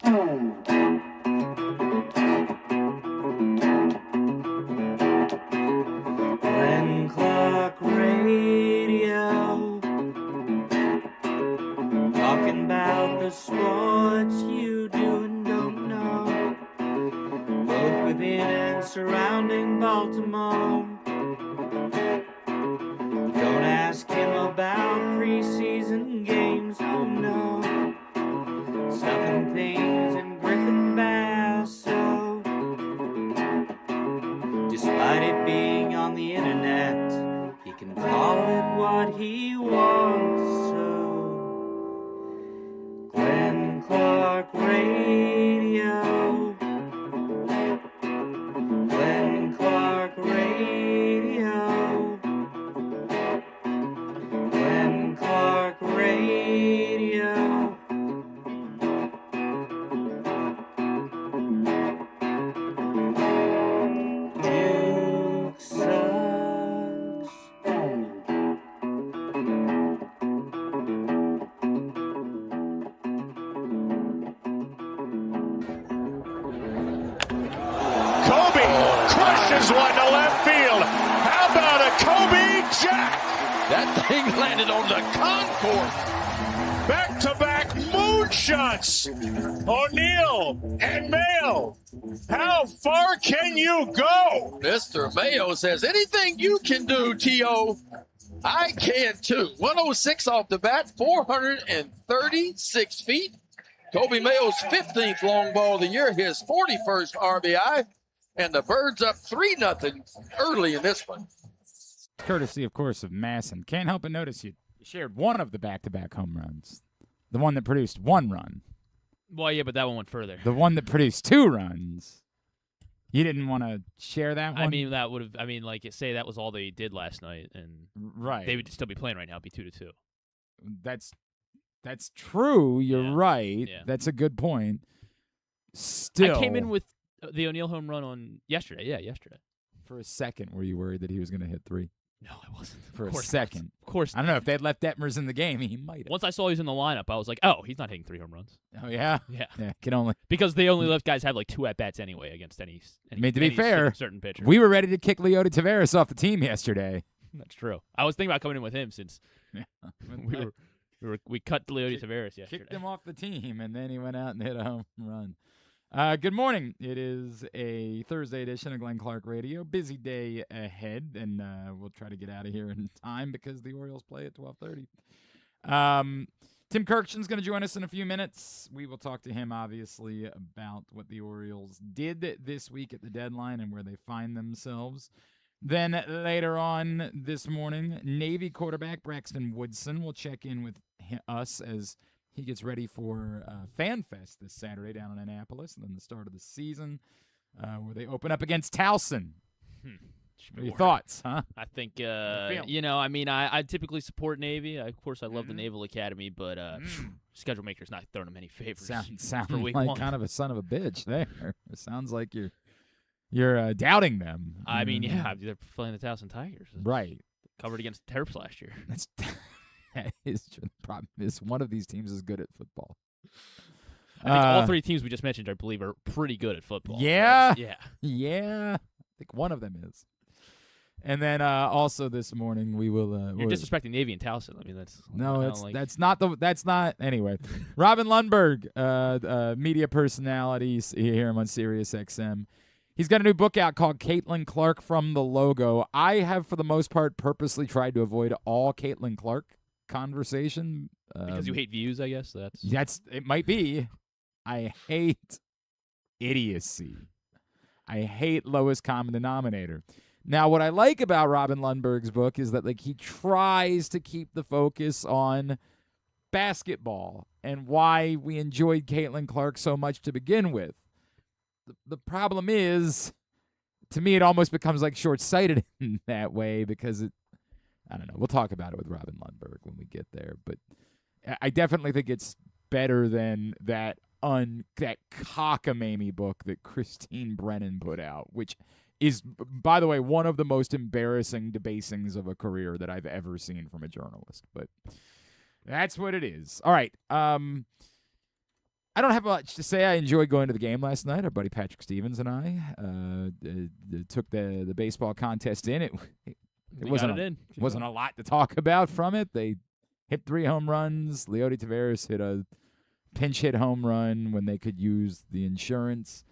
Glenn Clark Radio, talking about the sports you do and don't know, both within and surrounding Baltimore. Don't ask him about preseason games, oh no, stuff and things in Griffin Bass, so despite it being on the internet, he can call it what he wants, so Glenn Clark Radio, Glenn Clark Radio, Glenn Clark Radio. Duke sucks. Kobe crushes one to left field. How about a Kobe Jack? That thing landed on the concourse. Back-to-back moonshots. O'Neal and Mayo. How far can you go? Mr. Mayo says, anything you can do, T.O., I can too. 106 off the bat, 436 feet. Kobe Mayo's 15th long ball of the year, his 41st RBI. And the Birds up 3-0 early in this one. Courtesy, of course, of Masson. Can't help but notice you shared one of the back-to-back home runs. The one that produced one run. Well, yeah, but that one went further. The one that produced two runs. You didn't want to share that one? I mean, that would have. I mean, like, say that was all they did last night, and right, they would still be playing right now. It'd be 2-2. That's true. You're right. Yeah. That's a good point. Still, I came in with the O'Neal home run on yesterday. Yeah, yesterday. For a second, were you worried that he was going to hit three? No, I wasn't. For a second. Of course. I don't know. If they'd left Detmers in the game, he might have. Once I saw he was in the lineup, I was like, oh, he's not hitting 3 home runs. Oh, yeah? Yeah. Can only. Because they only let guys have like 2 at-bats anyway against any I mean, to be fair, certain pitcher. We were ready to kick Leody Taveras off the team yesterday. That's true. I was thinking about coming in with him since we cut Leody Taveras yesterday. Kicked him off the team, and then he went out and hit a home run. Good morning. It is a Thursday edition of Glenn Clark Radio. Busy day ahead, and we'll try to get out of here in time because the Orioles play at 12:30. Tim Kurkjian's going to join us in a few minutes. We will talk to him, obviously, about what the Orioles did this week at the deadline and where they find themselves. Then later on this morning, Navy quarterback Braxton Woodson will check in with us as he gets ready for Fan Fest this Saturday down in Annapolis, and then the start of the season where they open up against Towson. What are your thoughts, huh? I think, I mean, I typically support Navy. Of course, I love the Naval Academy, but schedule maker's not throwing them any favors. Sound like kind of a son of a bitch there. It sounds like you're doubting them. I mean, yeah, they're playing the Towson Tigers. Right. Covered against the Terps last year. That is true. The problem is one of these teams is good at football. I think all 3 teams we just mentioned, I believe, are pretty good at football. Yeah. Yeah. I think one of them is. And then also this morning we will. You're disrespecting Navy and Towson. I mean, that's that's not. Anyway, Robin Lundberg, media personalities. You hear him on Sirius XM. He's got a new book out called Caitlin Clark from the Logo. I have, for the most part, purposely tried to avoid all Caitlin Clark conversation because you hate views. I guess it might be. I hate idiocy. I hate lowest common denominator. Now, what I like about Robin Lundberg's book is that he tries to keep the focus on basketball and why we enjoyed Caitlin Clark so much to begin with. The problem is, to me, it almost becomes short-sighted in that way because I don't know. We'll talk about it with Robin Lundberg when we get there, but I definitely think it's better than that cockamamie book that Christine Brennan put out, which is, by the way, one of the most embarrassing debasings of a career that I've ever seen from a journalist. But that's what it is. All right. I don't have much to say. I enjoyed going to the game last night. Our buddy Patrick Stevens and I took the baseball contest in. It wasn't a lot to talk about from it. They hit 3 home runs. Leody Taveras hit a pinch hit home run when they could use the insurance.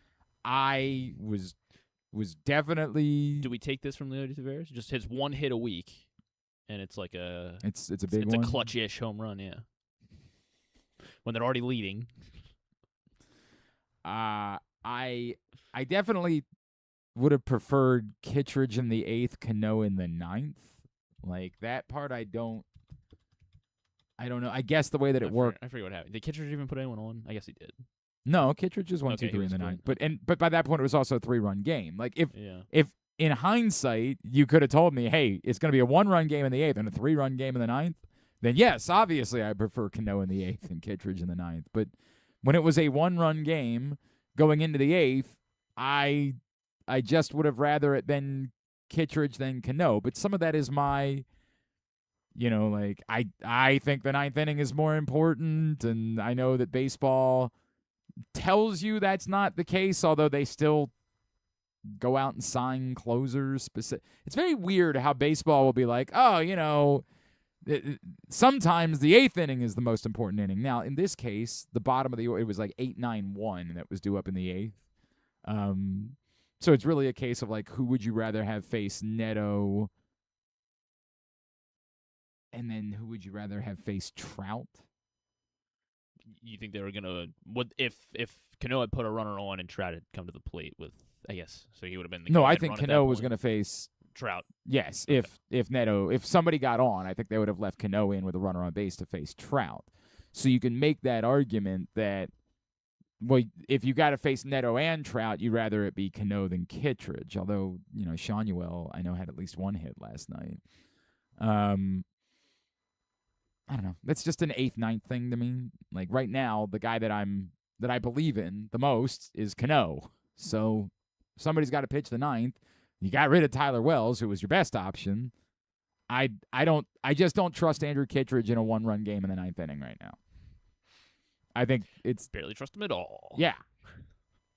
I was definitely. Do we take this from Leody Taveras? Just hits 1 hit a week, and it's like it's a big one. It's a clutch-ish home run, yeah. When they're already leading. I definitely would have preferred Kittredge in the 8th, Cano in the 9th. Like that part, I don't know. I guess the way that it worked. I forget what happened. Did Kittredge even put anyone on? I guess he did. No, Kittredge is 1, 2, 3 in the 9th. But by that point, it was also a 3-run game. Like if in hindsight you could have told me, hey, it's going to be a 1-run game in the 8th and a 3-run game in the 9th, then yes, obviously I prefer Cano in the 8th and Kittredge in the 9th. But when it was a 1-run game going into the 8th, I just would have rather it been Kittredge than Cano. But some of that is my, like I think the 9th inning is more important, and I know that baseball tells you that's not the case, although they still go out and sign closers. It's very weird how baseball will be like, oh, sometimes the 8th inning is the most important inning. Now, in this case, the bottom of it was like 8-9-1 that was due up in the 8th. So it's really a case of like, who would you rather have face Neto, and then who would you rather have face Trout? You think they were gonna if Cano had put a runner on and Trout had come to the plate with, I guess, so he would have been the. No, I think Cano was going to face Trout. Yes, okay. if somebody got on, I think they would have left Cano in with a runner on base to face Trout. So you can make that argument that, well, if you got to face Neto and Trout, you'd rather it be Cano than Kittredge. Although, Shanuel, I know, had at least 1 hit last night. I don't know. That's just an 8th, 9th thing to me. Like right now, the guy that I believe in the most is Cano. So somebody's got to pitch the 9th. You got rid of Tyler Wells, who was your best option. I just don't trust Andrew Kittredge in a 1-run game in the 9th inning right now. I think it's barely trust him at all. Yeah.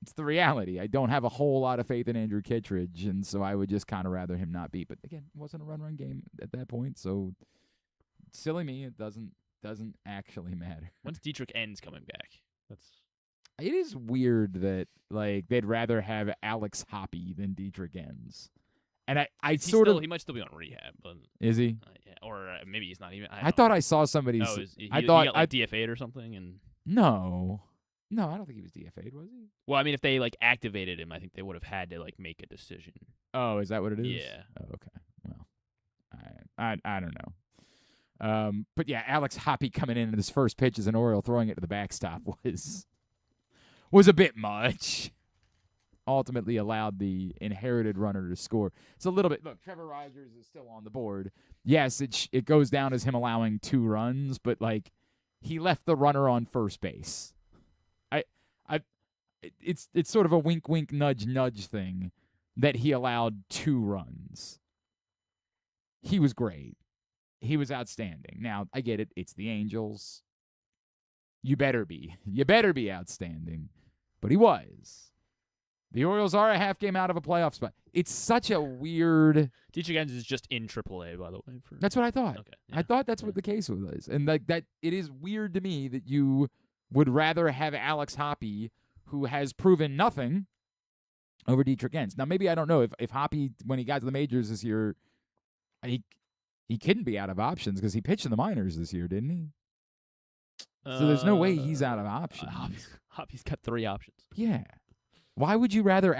It's the reality. I don't have a whole lot of faith in Andrew Kittredge, and so I would just kind of rather him not be. But again, it wasn't a run game at that point, so silly me, it doesn't actually matter. When's Dietrich Enns coming back? It is weird that like they'd rather have Alex Hoppe than Dietrich Enns. And he might still be on rehab, but is he? Yeah, or maybe he's not even. I thought I saw somebody. He got DFA'd or something, and no, I don't think he was DFA'd, was he? Well, I mean, if they like activated him, I think they would have had to like make a decision. Oh, is that what it is? Yeah. Oh, okay. Well, I don't know. But yeah, Alex Hoppe coming in his first pitch as an Oriole, throwing it to the backstop was a bit much. Ultimately allowed the inherited runner to score. It's a little bit. Look, Trevor Rogers is still on the board. Yes, it goes down as him allowing 2 runs, but like he left the runner on first base. It's sort of a wink, wink, nudge, nudge thing that he allowed 2 runs. He was great. He was outstanding. Now I get it. It's the Angels. You better be outstanding, but he was. The Orioles are a half game out of a playoff spot. It's such a weird. Dietrich Enns is just in AAA, by the way. That's what I thought. Okay, yeah. I thought that's what the case was, and like that, it is weird to me that you would rather have Alex Hoppe, who has proven nothing, over Dietrich Enns. Now, maybe I don't know if Hoppe, when he got to the majors this year, he couldn't be out of options because he pitched in the minors this year, didn't he? So there's no way he's out of options. Hoppe's got 3 options. Yeah. Why would you rather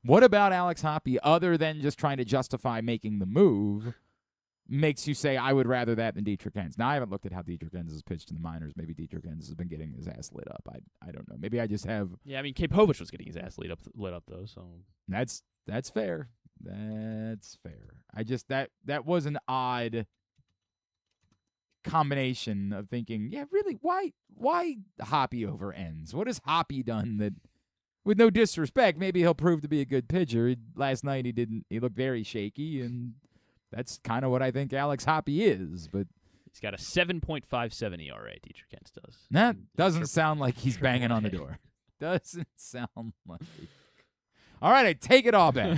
what about Alex Hoppe, other than just trying to justify making the move, makes you say, I would rather that than Dietrich Enns? Now, I haven't looked at how Dietrich Enns has pitched in the minors. Maybe Dietrich Enns has been getting his ass lit up. I don't know. Maybe I just have. Yeah, I mean, Kapovich was getting his ass lit up though. So that's fair. That's fair. I just that was an odd combination of thinking, yeah, really, why Hoppe over Enns? What has Hoppe done that, with no disrespect, maybe he'll prove to be a good pitcher. Last night he looked very shaky, and that's kind of what I think Alex Hoppe is. But He's got a 7.57 ERA, Dietrich Kentz does. That doesn't sound like he's banging on the door. Doesn't sound like. All right, I take it all back.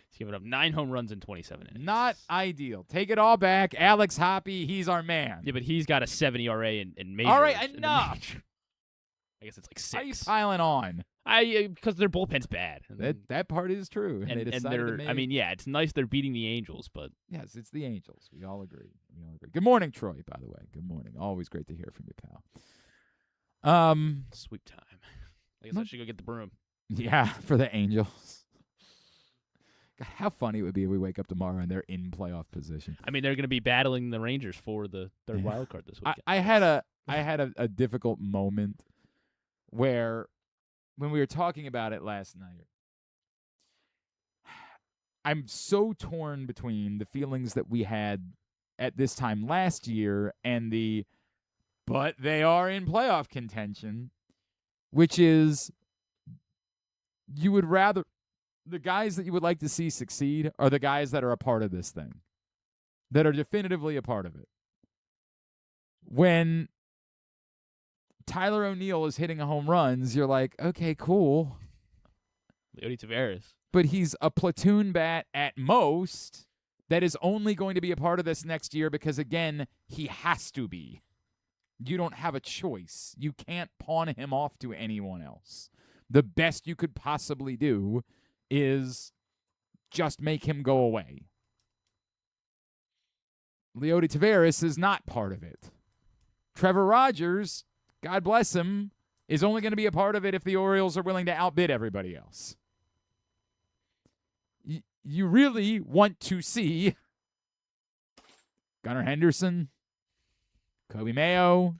He's given up 9 home runs in 27 innings. Not ideal. Take it all back. Alex Hoppe, he's our man. Yeah, but he's got a 7 ERA in majors. All right, enough. I guess it's like 6. Why are you piling on? Because their bullpen's bad. That part is true. And they decided to make... I mean, yeah, it's nice they're beating the Angels, but yes, it's the Angels. We all agree. Good morning, Troy, by the way. Good morning. Always great to hear from you, pal. Sweep time. I guess I should go get the broom. Yeah, for the Angels. God, how funny it would be if we wake up tomorrow and they're in playoff position. I mean, they're going to be battling the Rangers for the third wild card this weekend. I had a difficult moment where when we were talking about it last night, I'm so torn between the feelings that we had at this time last year and but they are in playoff contention, which is you would rather the guys that you would like to see succeed are the guys that are a part of this thing, that are definitively a part of it. When Tyler O'Neill is hitting home runs, you're like, okay, cool. Leody Taveras. But he's a platoon bat at most that is only going to be a part of this next year because, again, he has to be. You don't have a choice. You can't pawn him off to anyone else. The best you could possibly do is just make him go away. Leody Taveras is not part of it. Trevor Rogers, God bless him, is only going to be a part of it if the Orioles are willing to outbid everybody else. You really want to see Gunnar Henderson, Kobe Mayo,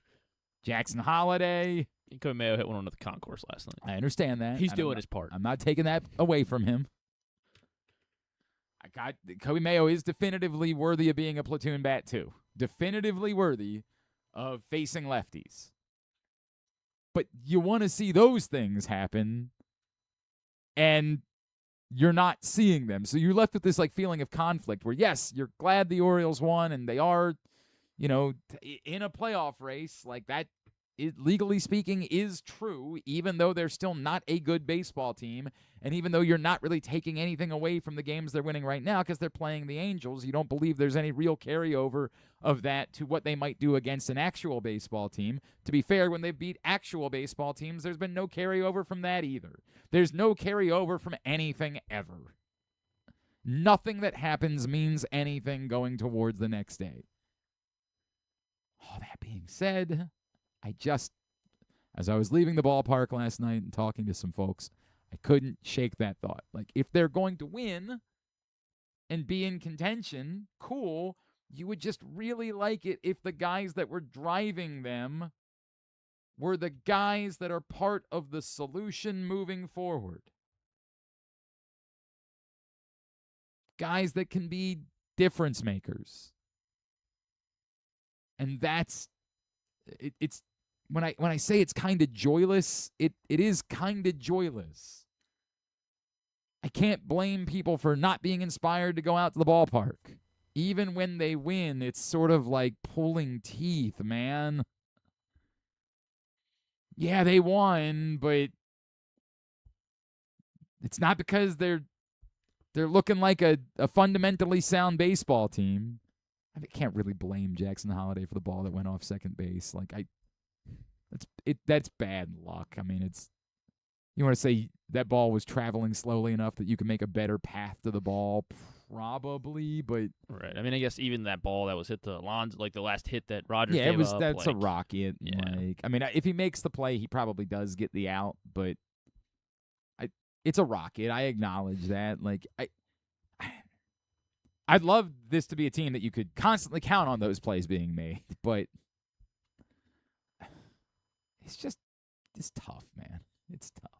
Jackson Holliday. Kobe Mayo hit one on the concourse last night. I understand that. He's doing his part. I'm not taking that away from him. Kobe Mayo is definitively worthy of being a platoon bat too. Definitively worthy of facing lefties. But you want to see those things happen, and you're not seeing them. So you're left with this feeling of conflict where, yes, you're glad the Orioles won and they are, in a playoff race. That, legally speaking, is true, even though they're still not a good baseball team. And even though you're not really taking anything away from the games they're winning right now because they're playing the Angels, you don't believe there's any real carryover of that to what they might do against an actual baseball team. To be fair, when they beat actual baseball teams, there's been no carryover from that either. There's no carryover from anything ever. Nothing that happens means anything going towards the next day. All that being said, as I was leaving the ballpark last night and talking to some folks, I couldn't shake that thought. If they're going to win and be in contention, cool. You would just really like it if the guys that were driving them were the guys that are part of the solution moving forward. Guys that can be difference makers. And it's when I say it's kind of joyless, it is kind of joyless. I can't blame people for not being inspired to go out to the ballpark. Even when they win, it's sort of like pulling teeth, man. Yeah, they won, but it's not because they're looking like a fundamentally sound baseball team. I can't really blame Jackson Holliday for the ball that went off second base. That's bad luck. I mean, you want to say that ball was traveling slowly enough that you can make a better path to the ball, probably, but right. I mean, I guess even that ball that was hit to Alonso, the last hit that Rogers gave up, that's a rocket. Yeah. I mean, if he makes the play, he probably does get the out, but it's a rocket. I acknowledge that. I'd love this to be a team that you could constantly count on those plays being made, but it's tough, man. It's tough.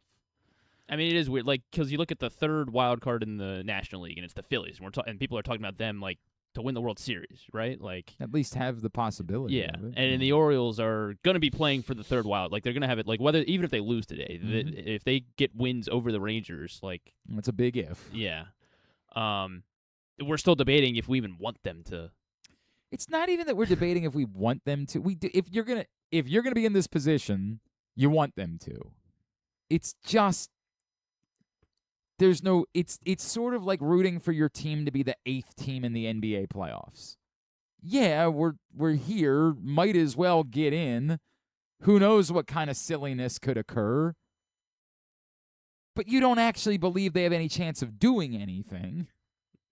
I mean, it is weird, because you look at the third wild card in the National League, and it's the Phillies, and people are talking about them, to win the World Series, right? At least have the possibility. Yeah, of it. And the Orioles are going to be playing for the third wild. They're going to have it, even if they lose today, if they get wins over the Rangers, that's a big if. Yeah. We're still debating if we even want them to. It's not even that we're debating if we want them to. If you're gonna be in this position, you want them to. It's just there's no. It's sort of like rooting for your team to be the 8th team in the NBA playoffs. Yeah, we're here. Might as well get in. Who knows what kind of silliness could occur? But you don't actually believe they have any chance of doing anything.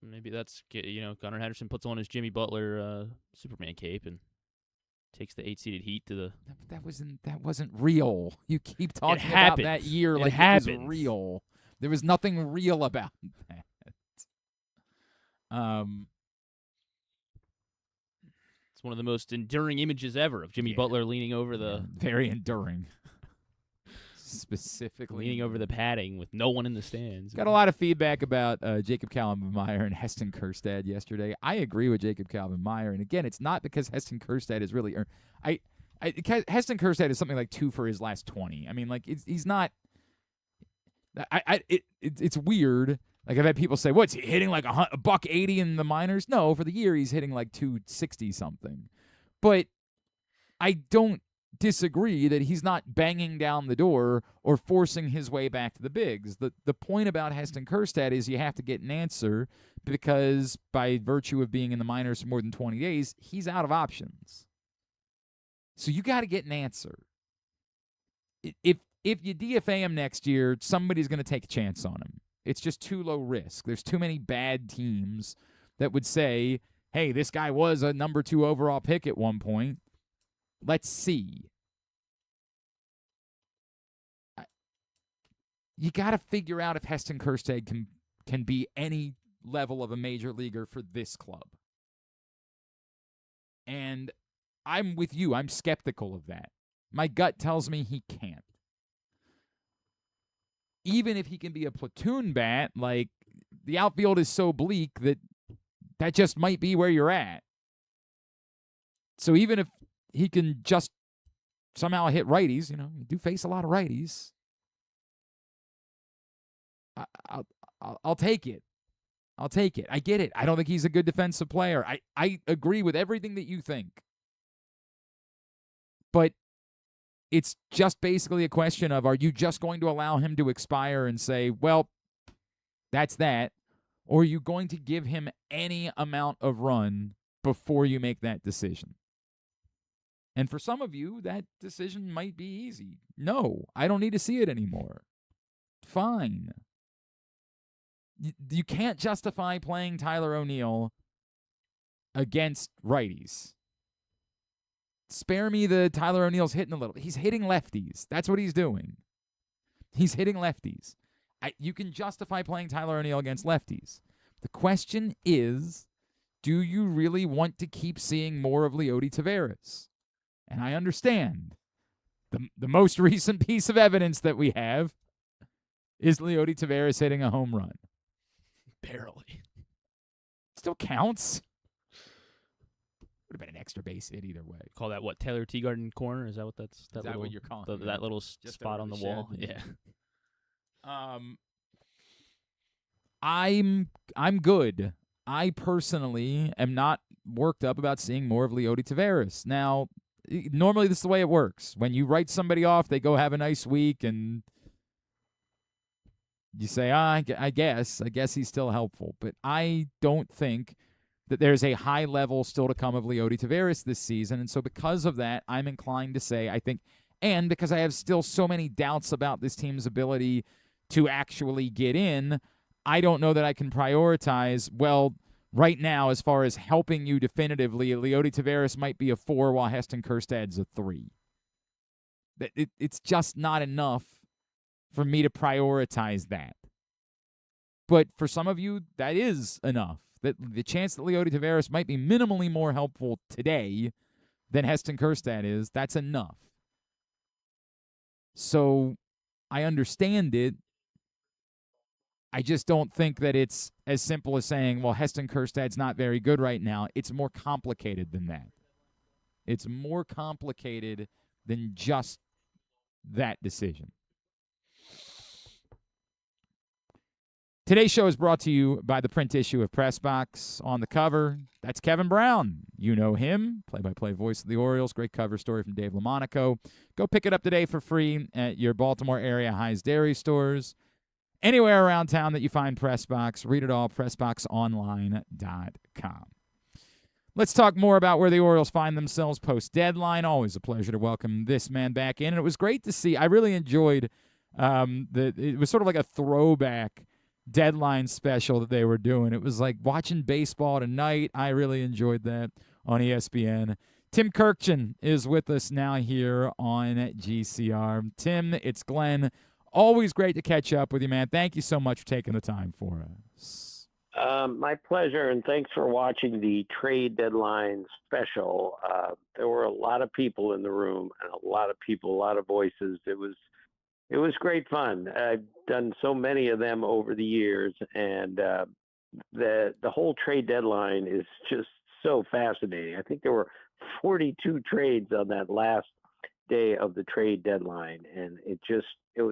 Maybe that's, Gunnar Henderson puts on his Jimmy Butler Superman cape and takes the 8-seeded Heat to the. That wasn't real. You keep talking about that year like it was real. There was nothing real about that. It's one of the most enduring images ever of Jimmy Butler leaning over the. Very enduring. Specifically leaning over the padding with no one in the stands. Got a lot of feedback about Jacob Calvin-Meyer and Heston Kjerstad yesterday. I agree with Jacob Calvin-Meyer, and again, it's not because Heston Kjerstad is really Heston Kjerstad is something like 2 for his last 20. I mean, like he's not. It's weird. Like I've had people say, "What's he hitting like $180 in the minors?" No, for the year he's hitting like 260 something. But I don't disagree that he's not banging down the door or forcing his way back to the bigs. The point about Heston Kjerstad is you have to get an answer because by virtue of being in the minors for more than 20 days, he's out of options. So you got to get an answer. If you DFA him next year, somebody's going to take a chance on him. It's just too low risk. There's too many bad teams that would say, hey, this guy was a number 2 overall pick at one point. Let's see. You got to figure out if Heston Kjerstad can be any level of a major leaguer for this club. And I'm with you. I'm skeptical of that. My gut tells me he can't. Even if he can be a platoon bat, like the outfield is so bleak that just might be where you're at. So even if he can just somehow hit righties, you do face a lot of righties. I'll take it. I'll take it. I get it. I don't think he's a good defensive player. I agree with everything that you think. But it's just basically a question of, are you just going to allow him to expire and say, well, that's that? Or are you going to give him any amount of run before you make that decision? And for some of you, that decision might be easy. No, I don't need to see it anymore. Fine. You can't justify playing Tyler O'Neill against righties. Spare me the Tyler O'Neill's hitting a little. He's hitting lefties. That's what he's doing. He's hitting lefties. You can justify playing Tyler O'Neill against lefties. The question is, do you really want to keep seeing more of Leody Taveras? And I understand. The most recent piece of evidence that we have is Leody Taveras hitting a home run. Barely. Still counts. Would have been an extra base hit either way. Call that what? Taylor Teagarden corner? Is that what that's? Is that what you're calling it? That little spot on the wall? Yeah. I'm good. I personally am not worked up about seeing more of Leody Taveras. Now, normally this is the way it works. When you write somebody off, they go have a nice week, and you say, I guess he's still helpful. But I don't think that there's a high level still to come of Leody Taveras this season. And so because of that, I'm inclined to say, I think, and because I have still so many doubts about this team's ability to actually get in, I don't know that I can prioritize, well, right now, as far as helping you definitively, Leody Taveras might be a 4 while Heston Kjerstad's a 3. It's just not enough for me to prioritize that. But for some of you, that is enough. That the chance that Leody Taveras might be minimally more helpful today than Heston Kjerstad is, that's enough. So I understand it. I just don't think that it's as simple as saying, well, Heston Kjerstad's not very good right now. It's more complicated than that. It's more complicated than just that decision. Today's show is brought to you by the print issue of Press Box. On the cover, that's Kevin Brown. You know him, play-by-play voice of the Orioles. Great cover story from Dave LaMonaco. Go pick it up today for free at your Baltimore area High's Dairy stores. Anywhere around town that you find Press Box, read it all, pressboxonline.com. Let's talk more about where the Orioles find themselves post-deadline. Always a pleasure to welcome this man back in. And it was great to see. I really enjoyed it was sort of like a throwback deadline special that they were doing. It was like watching baseball tonight. I really enjoyed that on ESPN. Tim Kurkjian is with us now here on GCR. Tim, it's Glenn. Always great to catch up with you, man. Thank you so much for taking the time for us. My pleasure, and thanks for watching the trade deadline special. There were a lot of people in the room, and a lot of voices. It was great fun. I've done so many of them over the years, and the whole trade deadline is just so fascinating. I think there were 42 trades on that last day of the trade deadline, and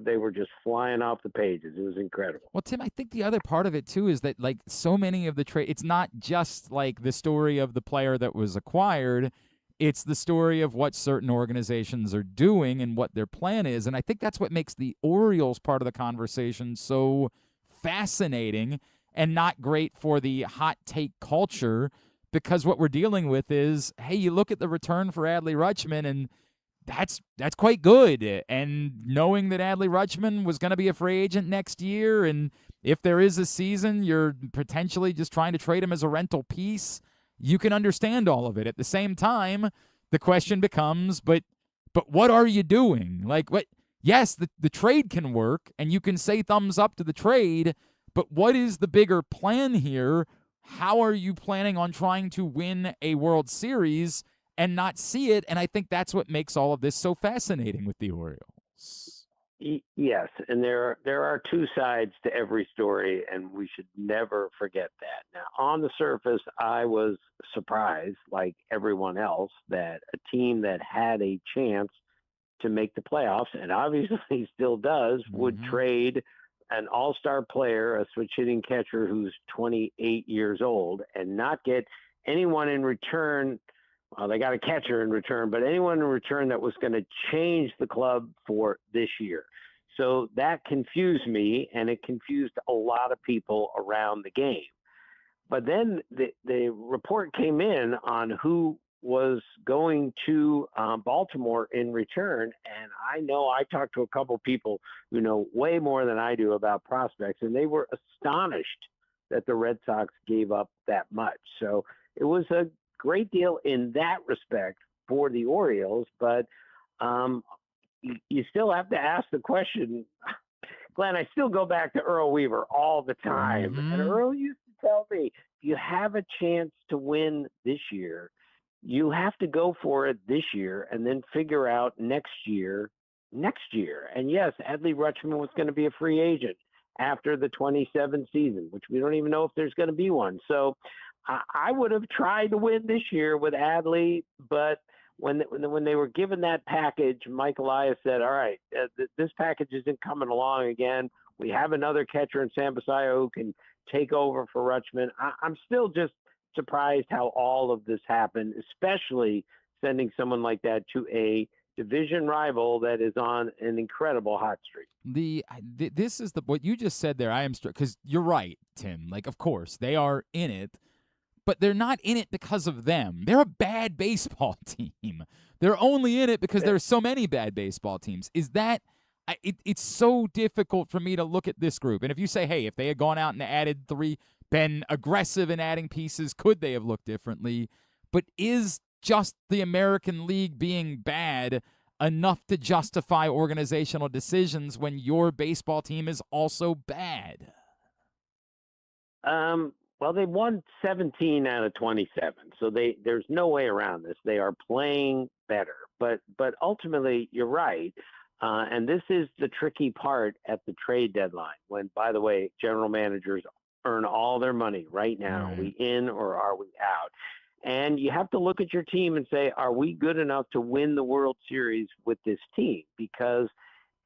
they were just flying off the pages. It was incredible. Well, Tim, I think the other part of it too is that like so many of the trade, it's not just like the story of the player that was acquired. It's the story of what certain organizations are doing and what their plan is. And I think that's what makes the Orioles part of the conversation so fascinating and not great for the hot take culture, because what we're dealing with is, hey, you look at the return for Adley Rutschman, and that's quite good. And knowing that Adley Rutschman was going to be a free agent next year, and if there is a season, you're potentially just trying to trade him as a rental piece. You can understand all of it. At the same time, the question becomes, but what are you doing? Like, what? Yes, the trade can work, and you can say thumbs up to the trade, but what is the bigger plan here? How are you planning on trying to win a World Series and not see it? And I think that's what makes all of this so fascinating with the Orioles. Yes, and there are two sides to every story, and we should never forget that. Now, on the surface, I was surprised, like everyone else, that a team that had a chance to make the playoffs, and obviously still does, would trade an all-star player, a switch-hitting catcher who's 28 years old, and not get anyone in return. Well, they got a catcher in return, but anyone in return that was going to change the club for this year. So that confused me, and it confused a lot of people around the game. But then the report came in on who was going to Baltimore in return, and I know I talked to a couple people who know way more than I do about prospects, and they were astonished that the Red Sox gave up that much. So it was a great deal in that respect for the Orioles, but you still have to ask the question. Glenn, I still go back to Earl Weaver all the time. And Earl used to tell me, if you have a chance to win this year, you have to go for it this year and then figure out next year. And yes, Adley Rutschman was going to be a free agent after the 27 season, which we don't even know if there's going to be one. So I would have tried to win this year with Adley, but when they were given that package, Mike Elias said, all right, this package isn't coming along again. We have another catcher in Sam Basayo who can take over for Rutschman. I'm still just surprised how all of this happened, especially sending someone like that to a division rival that is on an incredible hot streak. This is what you just said there. I am because you're right, Tim. Like, of course, they are in it, but they're not in it because of them. They're a bad baseball team. They're only in it because there's so many bad baseball teams. It's so difficult for me to look at this group. And if you say, hey, if they had gone out and added been aggressive in adding pieces, could they have looked differently? But is just the American League being bad enough to justify organizational decisions when your baseball team is also bad? Well, they won 17 out of 27, so there's no way around this. They are playing better, but ultimately, you're right, and this is the tricky part at the trade deadline. When, by the way, general managers earn all their money right now. Are we in or are we out? And you have to look at your team and say, are we good enough to win the World Series with this team? Because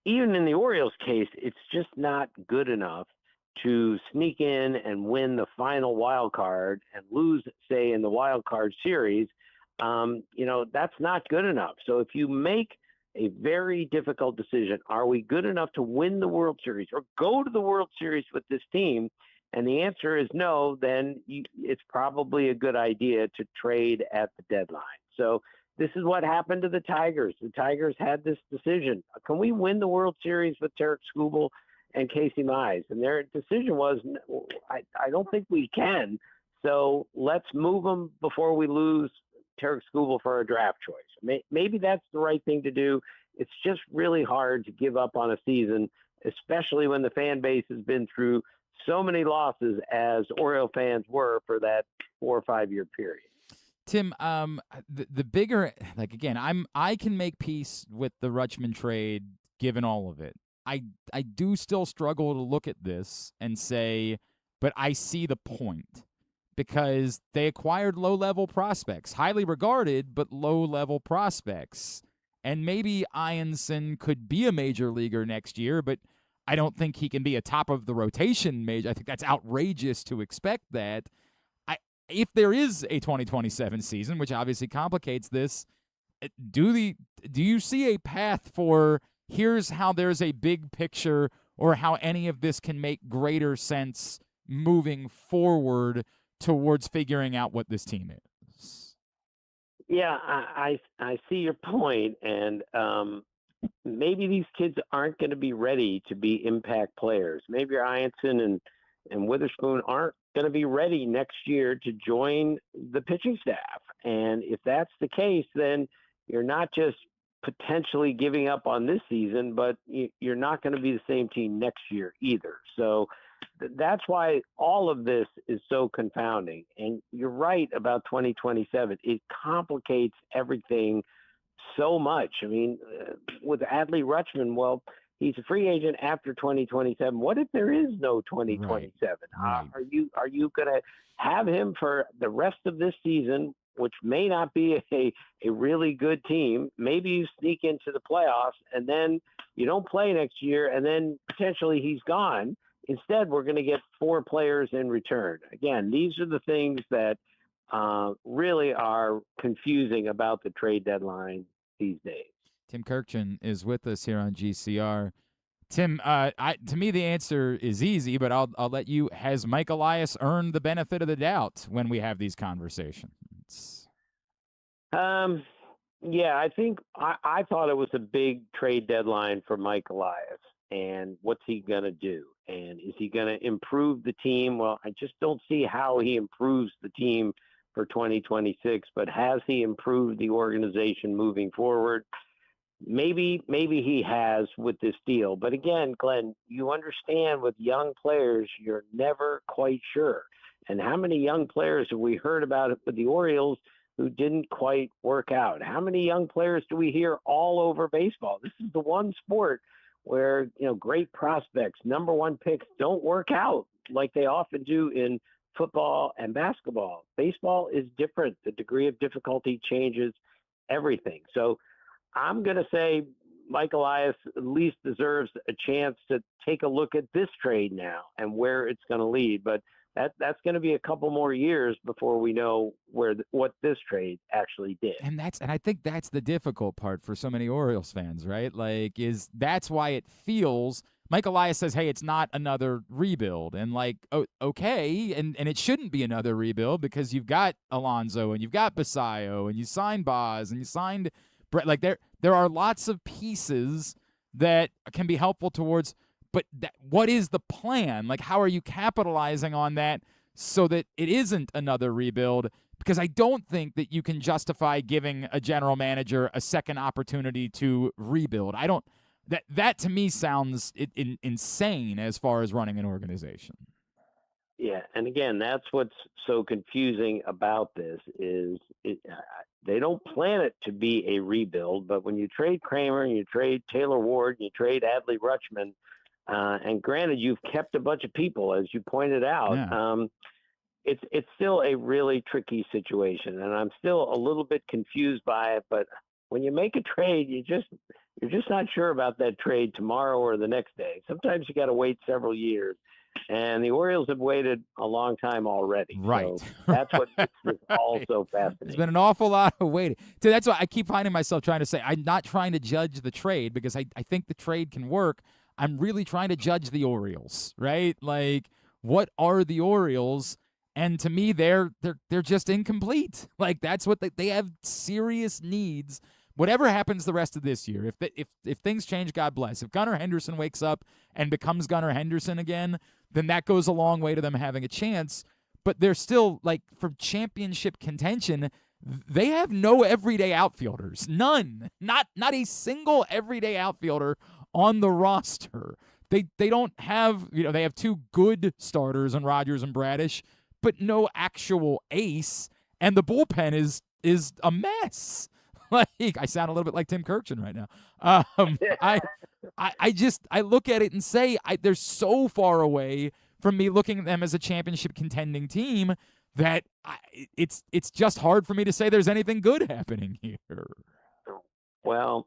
even in the Orioles case, it's just not good enough to sneak in and win the final wild card and lose, say, in the wild card series, that's not good enough. So if you make a very difficult decision, are we good enough to win the World Series or go to the World Series with this team? And the answer is no, then it's probably a good idea to trade at the deadline. So this is what happened to the Tigers. The Tigers had this decision. Can we win the World Series with Tarik Skubal and Casey Mize? And their decision was, I don't think we can. So let's move them before we lose Tarik Skubal for a draft choice. Maybe that's the right thing to do. It's just really hard to give up on a season, especially when the fan base has been through so many losses as Oriole fans were for that 4 or 5 year period. Tim, the bigger, again, I can make peace with the Rutschman trade given all of it. I do still struggle to look at this and say, but I see the point, because they acquired low-level prospects, highly regarded, but low-level prospects. And maybe Ianson could be a major leaguer next year, but I don't think he can be a top-of-the-rotation major. I think that's outrageous to expect that. If there is a 2027 season, which obviously complicates this, do you see a path for here's how there's a big picture, or how any of this can make greater sense moving forward towards figuring out what this team is? Yeah, I see your point, and maybe these kids aren't going to be ready to be impact players. Maybe your Ianson and Witherspoon aren't going to be ready next year to join the pitching staff. And if that's the case, then you're not just potentially giving up on this season, but you're not going to be the same team next year either. So that's why all of this is so confounding. And you're right about 2027. It complicates everything so much. I mean, with Adley Rutschman, well, he's a free agent after 2027. What if there is no 2027? Right. Are you going to have him for the rest of this season, which may not be a really good team? Maybe you sneak into the playoffs and then you don't play next year, and then potentially he's gone. Instead, we're going to get 4 players in return. Again, these are the things that really are confusing about the trade deadline these days. Tim Kurkjian is with us here on GCR. Tim, to me the answer is easy, but I'll let you. Has Mike Elias earned the benefit of the doubt when we have these conversations? Yeah, I think I thought it was a big trade deadline for Mike Elias. And what's he going to do? And is he going to improve the team? Well, I just don't see how he improves the team for 2026, but has he improved the organization moving forward? Maybe he has with this deal. But again, Glenn, you understand with young players, you're never quite sure. And how many young players have we heard about with the Orioles who didn't quite work out? How many young players do we hear all over baseball? This is the one sport where, great prospects, number 1 picks don't work out like they often do in football and basketball. Baseball is different. The degree of difficulty changes everything. So I'm going to say Mike Elias at least deserves a chance to take a look at this trade now and where it's going to lead. But that's going to be a couple more years before we know what this trade actually did. And I think that's the difficult part for so many Orioles fans, right? That's why it feels Mike Elias says, hey, it's not another rebuild. And okay, and it shouldn't be another rebuild because you've got Alonso and you've got Basayo and you signed Boz and you signed Brett. There are lots of pieces that can be helpful towards, but what is the plan? How are you capitalizing on that so that it isn't another rebuild? Because I don't think that you can justify giving a general manager a second opportunity to rebuild. That to me sounds insane as far as running an organization. Yeah, and again, that's what's so confusing about this is they don't plan it to be a rebuild, but when you trade Kramer and you trade Taylor Ward and you trade Adley Rutschman, and granted, you've kept a bunch of people, as you pointed out. Yeah. It's still a really tricky situation, and I'm still a little bit confused by it. But when you make a trade, you're just not sure about that trade tomorrow or the next day. Sometimes you got to wait several years, And the Orioles have waited a long time already. Right. So that's what makes this all Right. so fascinating. There's been an awful lot of waiting. So that's why I keep finding myself trying to say I'm not trying to judge the trade because I think the trade can work. I'm really trying to judge the Orioles, right? Like, what are the Orioles? And to me, they're just incomplete. Like, that's what they have serious needs. Whatever happens the rest of this year, if things change, God bless. If Gunnar Henderson wakes up and becomes Gunnar Henderson again, then that goes a long way to them having a chance. But they're still, like, for championship contention, they have no everyday outfielders. None. Not a single everyday outfielder on the roster. They don't have, they have two good starters in Rodgers and Bradish, but no actual ace. And the bullpen is a mess. Like, I sound a little bit like Tim Kurkjian right now. I look at it and say they're so far away from me looking at them as a championship contending team that it's just hard for me to say there's anything good happening here. Well,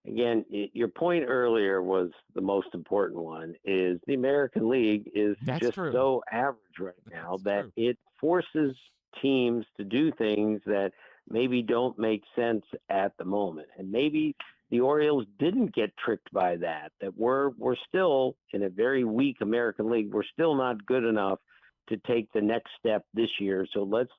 again, your point earlier was the most important one, is the American League is just so average right now that it forces teams to do things that maybe don't make sense at the moment. And maybe the Orioles didn't get tricked by that we're still in a very weak American League. We're still not good enough to take the next step this year. So let's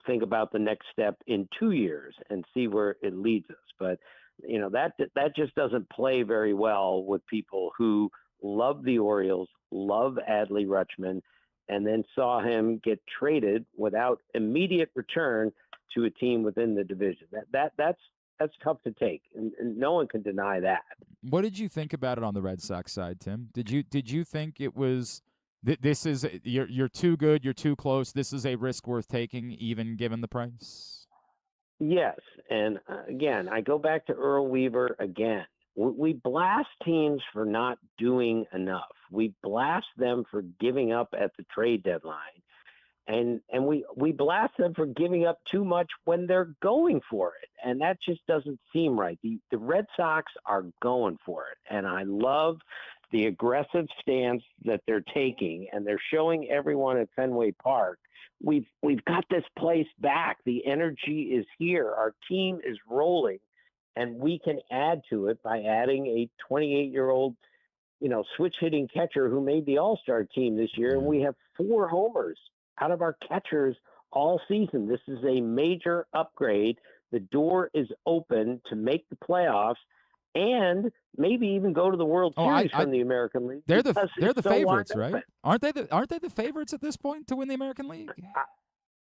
think about the next step in 2 years and see where it leads us. But, that just doesn't play very well with people who love the Orioles, love Adley Rutschman, and then saw him get traded without immediate return to a team within the division. That's tough to take, and no one can deny that. What did you think about it on the Red Sox side, Tim? Did you think it was this is you're too good, you're too close, this is a risk worth taking, even given the price? Yes, and again, I go back to Earl Weaver again. We blast teams for not doing enough. We blast them for giving up at the trade deadline. And we blast them for giving up too much when they're going for it. And that just doesn't seem right. The Red Sox are going for it. And I love the aggressive stance that they're taking. And they're showing everyone at Fenway Park, we've got this place back. The energy is here. Our team is rolling. And we can add to it by adding a 28-year-old switch hitting catcher who made the All-Star team this year. And we have 4 homers out of our catchers all season. This is a major upgrade. The door is open to make the playoffs and maybe even go to the World Series from the American League. They're the favorites, right? Aren't they the favorites at this point to win the American League?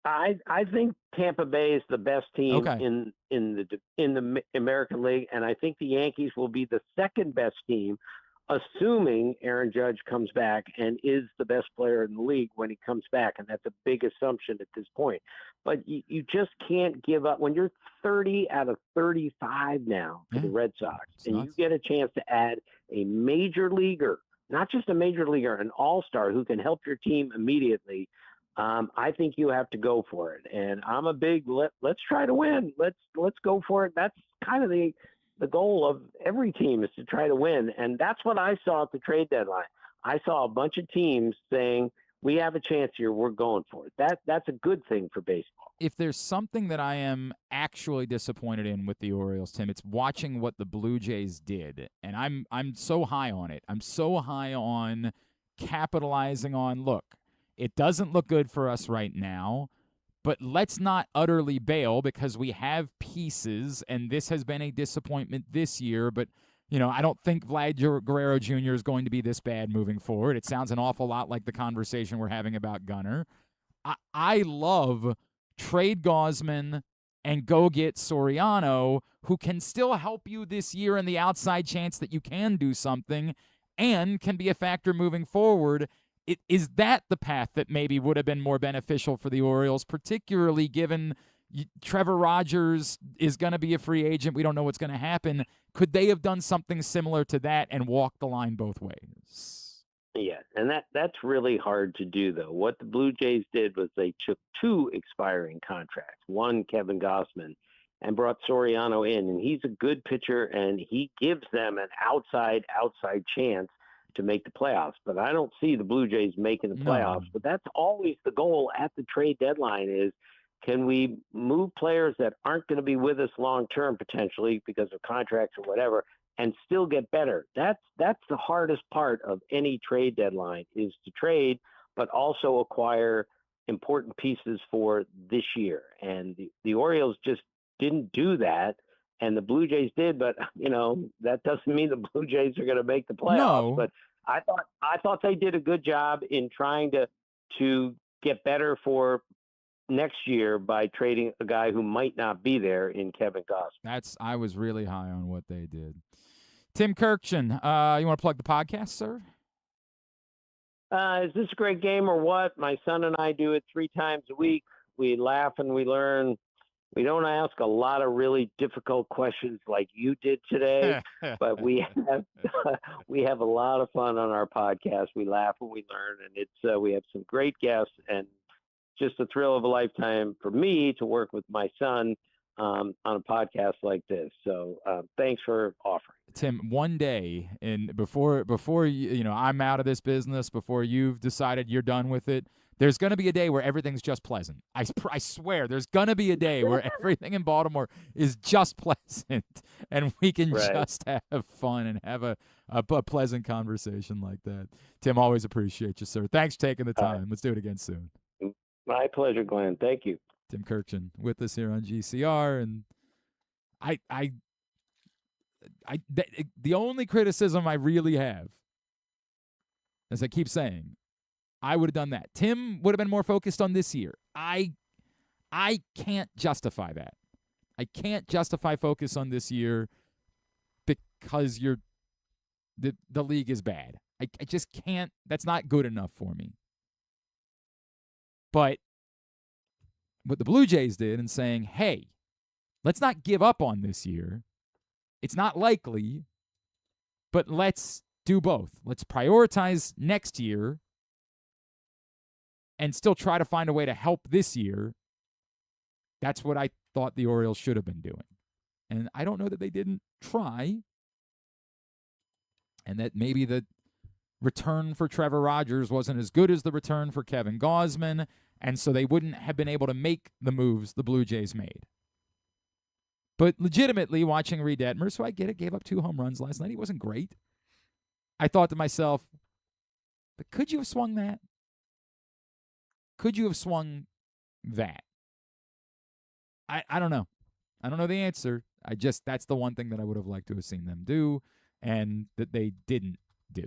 I think Tampa Bay is the best team in the American League, and I think the Yankees will be the second best team, assuming Aaron Judge comes back and is the best player in the league when he comes back. And that's a big assumption at this point. But you just can't give up. When you're 30 out of 35 now for the Red Sox, and you get a chance to add a major leaguer, not just a major leaguer, an all-star who can help your team immediately, I think you have to go for it. And I'm a big, let's try to win. Let's go for it. That's kind of the goal of every team, is to try to win. And that's what I saw at the trade deadline. I saw a bunch of teams saying, we have a chance here, we're going for it. That's a good thing for baseball. If there's something that I am actually disappointed in with the Orioles, Tim, it's watching what the Blue Jays did. And I'm so high on it. I'm so high on capitalizing on, look, it doesn't look good for us right now, but let's not utterly bail because we have pieces, and this has been a disappointment this year. But, I don't think Vlad Guerrero Jr. is going to be this bad moving forward. It sounds an awful lot like the conversation we're having about Gunnar. I love trade Gausman and go get Soriano, who can still help you this year in the outside chance that you can do something and can be a factor moving forward. Is that the path that maybe would have been more beneficial for the Orioles, particularly given Trevor Rogers is going to be a free agent? We don't know what's going to happen. Could they have done something similar to that and walked the line both ways? Yeah, and that's really hard to do, though. What the Blue Jays did was they took 2 expiring contracts, one Kevin Gausman, and brought Soriano in. And he's a good pitcher, and he gives them an outside chance to make the playoffs. But I don't see the Blue Jays making the playoffs. No. But that's always the goal at the trade deadline is, can we move players that aren't going to be with us long term potentially because of contracts or whatever, and still get better? That's the hardest part of any trade deadline, is to trade, but also acquire important pieces for this year. And the Orioles just didn't do that, and the Blue Jays did. But that doesn't mean the Blue Jays are going to make the playoffs. No. But I thought they did a good job in trying to get better for next year by trading a guy who might not be there in Kevin Gausman. I was really high on what they did. Tim Kurkjian, you want to plug the podcast, sir? Is this a great game or what? My son and I do it 3 times a week. We laugh and we learn. We don't ask a lot of really difficult questions like you did today, but we have a lot of fun on our podcast. We laugh and we learn, and we have some great guests, and just a thrill of a lifetime for me to work with my son on a podcast like this. So thanks for offering. Tim, one day, and before I'm out of this business, before you've decided you're done with it, there's going to be a day where everything's just pleasant. I swear, there's going to be a day where everything in Baltimore is just pleasant, and we can just have fun and have a pleasant conversation like that. Tim, always appreciate you, sir. Thanks for taking the time. Let's do it again soon. My pleasure, Glenn. Thank you. Tim Kurkjian with us here on GCR, and the only criticism I really have, as I keep saying, I would have done that. Tim would have been more focused on this year. I can't justify that. I can't justify focus on this year because the league is bad. I just can't. That's not good enough for me. But what the Blue Jays did in saying, hey, let's not give up on this year. It's not likely, but let's do both. Let's prioritize next year and still try to find a way to help this year. That's what I thought the Orioles should have been doing. And I don't know that they didn't try, and that maybe the return for Trevor Rogers wasn't as good as the return for Kevin Gausman, and so they wouldn't have been able to make the moves the Blue Jays made. But legitimately, watching Reed Detmers, who I get it, gave up 2 home runs last night. He wasn't great. I thought to myself, but could you have swung that? Could you have swung that? I don't know. I don't know the answer. That's the one thing that I would have liked to have seen them do, and that they didn't do.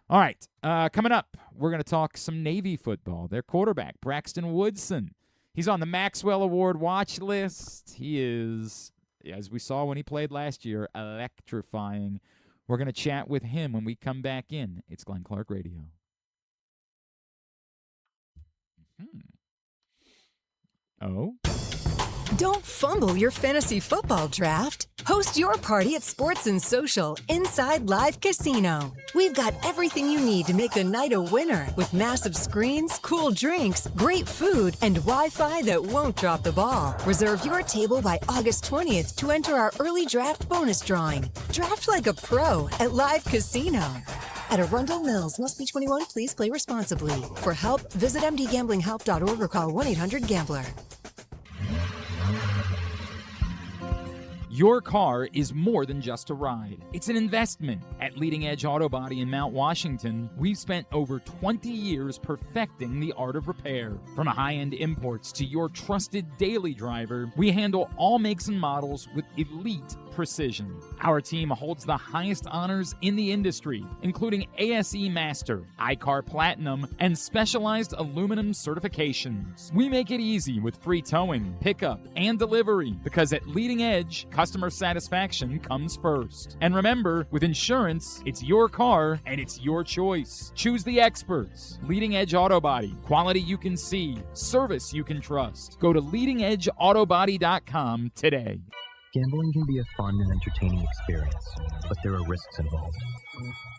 All right, coming up, we're going to talk some Navy football. Their quarterback, Braxton Woodson, he's on the Maxwell Award watch list. He is, as we saw when he played last year, electrifying. We're going to chat with him when we come back in. It's Glenn Clark Radio. Oh? Don't fumble your fantasy football draft. Host your party at Sports and Social Inside Live Casino. We've got everything you need to make the night a winner with massive screens, cool drinks, great food, and Wi-Fi that won't drop the ball. Reserve your table by August 20th to enter our early draft bonus drawing. Draft like a pro at Live Casino. At Arundel Mills, must be 21. Please play responsibly. For help, visit mdgamblinghelp.org or call 1-800-GAMBLER. Your car is more than just a ride. It's an investment. At Leading Edge Auto Body in Mount Washington, we've spent over 20 years perfecting the art of repair. From high-end imports to your trusted daily driver, we handle all makes and models with elite precision. Our team holds the highest honors in the industry, including ASE Master, iCar Platinum, and specialized aluminum certifications. We make it easy with free towing, pickup, and delivery, because at Leading Edge, customer satisfaction comes first. And remember, with insurance, it's your car and it's your choice. Choose the experts. Leading Edge Auto Body. Quality you can see. Service you can trust. Go to leadingedgeautobody.com today. Gambling can be a fun and entertaining experience, but there are risks involved.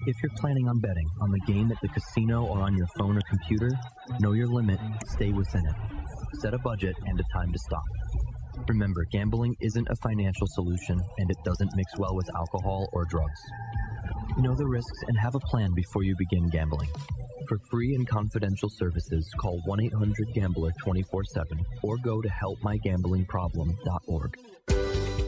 If you're planning on betting on the game at the casino or on your phone or computer, know your limit, stay within it. Set a budget and a time to stop. Remember, gambling isn't a financial solution, and it doesn't mix well with alcohol or drugs. Know the risks and have a plan before you begin gambling. For free and confidential services, call 1-800-GAMBLER 24/7 or go to helpmygamblingproblem.org.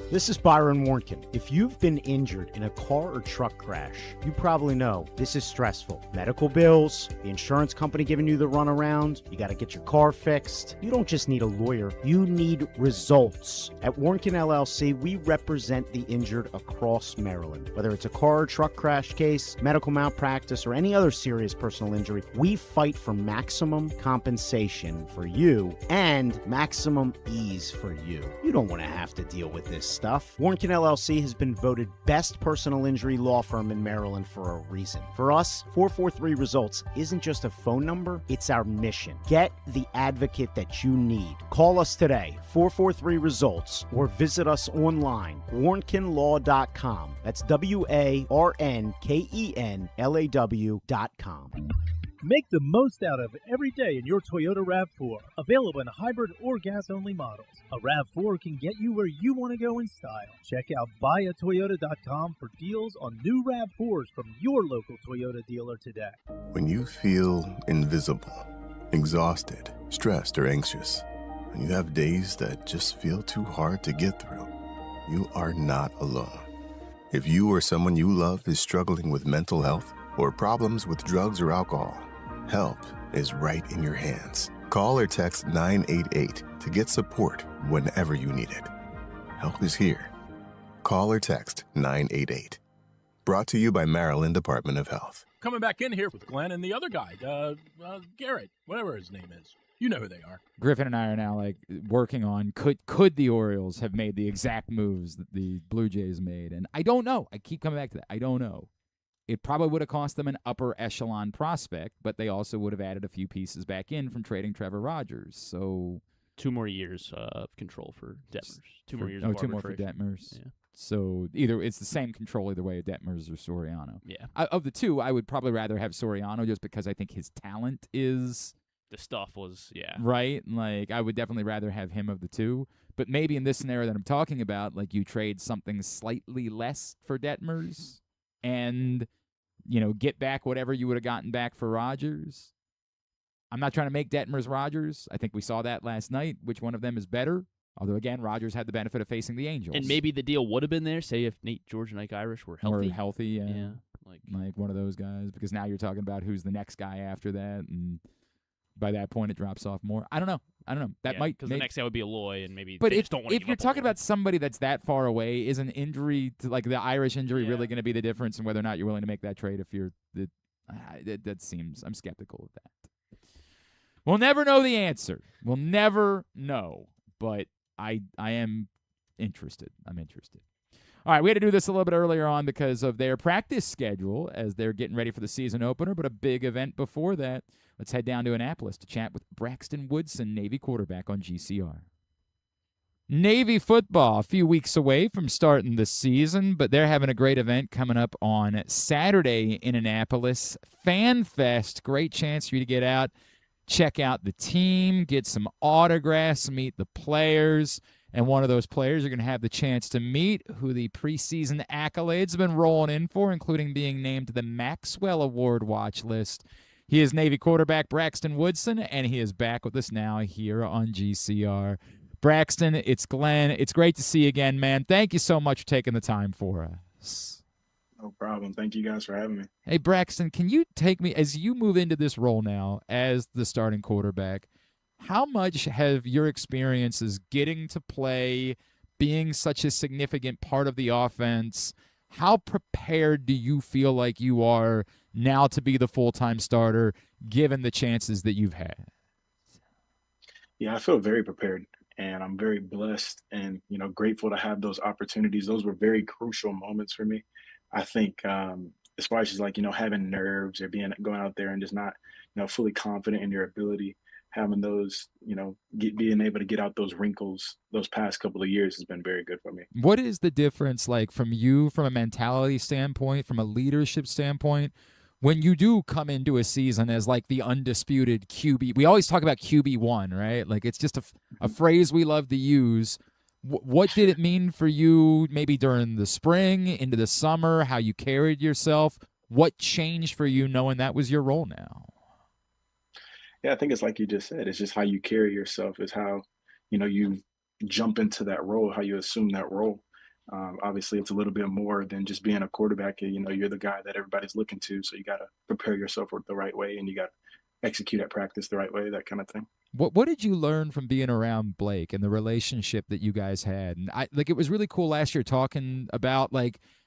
This is Byron Warnken. If you've been injured in a car or truck crash, you probably know this is stressful. Medical bills, the insurance company giving you the runaround, you got to get your car fixed. You don't just need a lawyer, you need results. At Warnken LLC, we represent the injured across Maryland. Whether it's a car or truck crash case, medical malpractice, or any other serious personal injury, we fight for maximum compensation for you and maximum ease for you. You don't want to have to deal with this stuff. Warnken LLC has been voted best personal injury law firm in Maryland for a reason. For us, 443 Results isn't just a phone number, it's our mission. Get the advocate that you need. Call us today, 443 Results, or visit us online, warnkenlaw.com. That's WARNKENLAW.com. Make the most out of every day in your Toyota RAV4. Available in hybrid or gas-only models. A RAV4 can get you where you want to go in style. Check out buyatoyota.com for deals on new RAV4s from your local Toyota dealer today. When you feel invisible, exhausted, stressed, or anxious, when you have days that just feel too hard to get through, you are not alone. If you or someone you love is struggling with mental health or problems with drugs or alcohol, help is right in your hands. Call or text 988 to get support whenever you need it. Help is here. Call or text 988. Brought to you by Maryland Department of Health. Coming back in here with Glenn and the other guy, Garrett, whatever his name is. You know who they are. Griffin and I are now working on could the Orioles have made the exact moves that the Blue Jays made? And I don't know. I keep coming back to that. I don't know. It probably would have cost them an upper echelon prospect, but they also would have added a few pieces back in from trading Trevor Rogers. So 2 more years of control for Detmers. 2 more years of arbitration. 2 more for Detmers. Yeah. So either it's the same control either way, Detmers or Soriano. Yeah. Of the two, I would probably rather have Soriano just because I think his talent is the stuff was, yeah. Right? Like, I would definitely rather have him of the two. But maybe in this scenario that I'm talking about, like, you trade something slightly less for Detmers and, get back whatever you would have gotten back for Rogers. I'm not trying to make Detmers Rogers. I think we saw that last night. Which one of them is better? Although, again, Rogers had the benefit of facing the Angels. And maybe the deal would have been there, say, if Nate George and Ike Irish were healthy. Yeah. Like one of those guys. Because now you're talking about who's the next guy after that, and by that point it drops off more. I don't know. That might because the next guy would be a Loy, and maybe. But they just don't want to if you're talking about somebody that's that far away, is an injury to like the Irish injury really going to be the difference in whether or not you're willing to make that trade? If you're that seems I'm skeptical of that. We'll never know the answer. We'll never know. But I am interested. I'm interested. All right, we had to do this a little bit earlier on because of their practice schedule as they're getting ready for the season opener, but a big event before that. Let's head down to Annapolis to chat with Braxton Woodson, Navy quarterback on GCR. Navy football, a few weeks away from starting the season, but they're having a great event coming up on Saturday in Annapolis. Fan Fest, great chance for you to get out, check out the team, get some autographs, meet the players. And one of those players you're going to have the chance to meet who the preseason accolades have been rolling in for, including being named to the Maxwell Award watch list. He is Navy quarterback Braxton Woodson, and he is back with us now here on GCR. Braxton, it's Glenn. It's great to see you again, man. Thank you so much for taking the time for us. No problem. Thank you guys for having me. Hey, Braxton, can you take me, as you move into this role now as the starting quarterback, how much have your experiences getting to play, being such a significant part of the offense, how prepared do you feel like you are now to be the full-time starter, given the chances that you've had? Yeah, I feel very prepared, and I'm very blessed and, grateful to have those opportunities. Those were very crucial moments for me. I think as far as just having nerves or going out there and just not, fully confident in your ability, having those, being able to get out those wrinkles those past couple of years has been very good for me. What is the difference like from you, from a mentality standpoint, from a leadership standpoint, when you do come into a season as like the undisputed QB? We always talk about QB1, right? Like it's just a phrase we love to use. What did it mean for you maybe during the spring, into the summer, how you carried yourself? What changed for you knowing that was your role now? Yeah, I think it's like you just said. It's just how you carry yourself is how, you jump into that role, how you assume that role. Obviously, it's a little bit more than just being a quarterback. You're the guy that everybody's looking to, so you got to prepare yourself the right way, and you got to execute at practice the right way, that kind of thing. What did you learn from being around Blake and the relationship that you guys had? And it was really cool last year talking about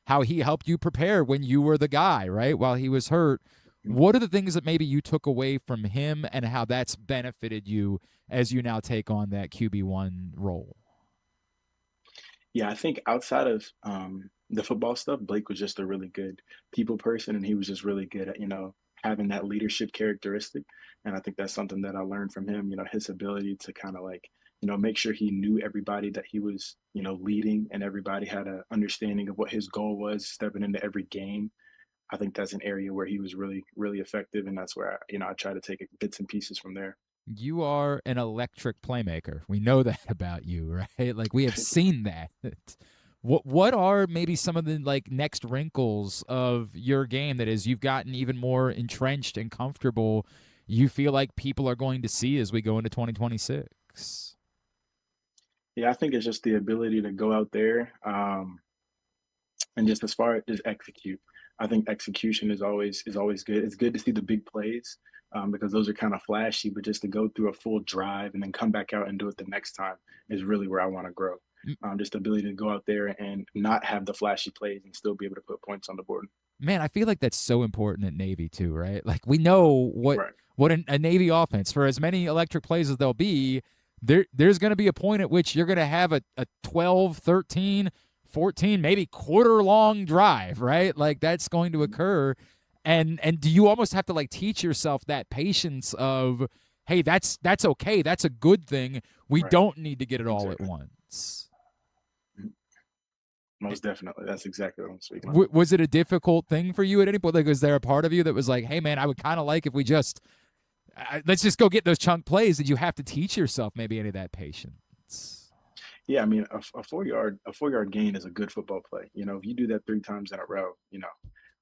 how he helped you prepare when you were the guy, right, while he was hurt. What are the things that maybe you took away from him and how that's benefited you as you now take on that QB1 role? Yeah, I think outside of the football stuff, Blake was just a really good people person, and he was just really good at, having that leadership characteristic. And I think that's something that I learned from him, his ability to kind of make sure he knew everybody that he was, leading, and everybody had an understanding of what his goal was stepping into every game. I think that's an area where he was really, really effective. And that's where, I try to take bits and pieces from there. You are an electric playmaker. We know that about you, right? We have seen that. What are maybe some of the next wrinkles of your game that as you've gotten even more entrenched and comfortable, you feel like people are going to see as we go into 2026? Yeah, I think it's just the ability to go out there and just as far as just execute. I think execution is always good. It's good to see the big plays because those are kind of flashy, but just to go through a full drive and then come back out and do it the next time is really where I want to grow. Just the ability to go out there and not have the flashy plays and still be able to put points on the board. Man, I feel like that's so important at Navy too, right? We know what a Navy offense, for as many electric plays as there'll be, there's going to be a point at which you're going to have a 12, 13, 14, maybe quarter-long drive, right? That's going to occur. And do you almost have to teach yourself that patience of, hey, that's okay. That's a good thing. We don't need to get it all at once. Most definitely. That's exactly what I'm speaking of. Was it a difficult thing for you at any point? Was there a part of you that was hey, man, I would kind of like if we just let's just go get those chunk plays? Did you have to teach yourself maybe any of that patience? Yeah, I mean, a 4-yard gain is a good football play. If you do that 3 times in a row,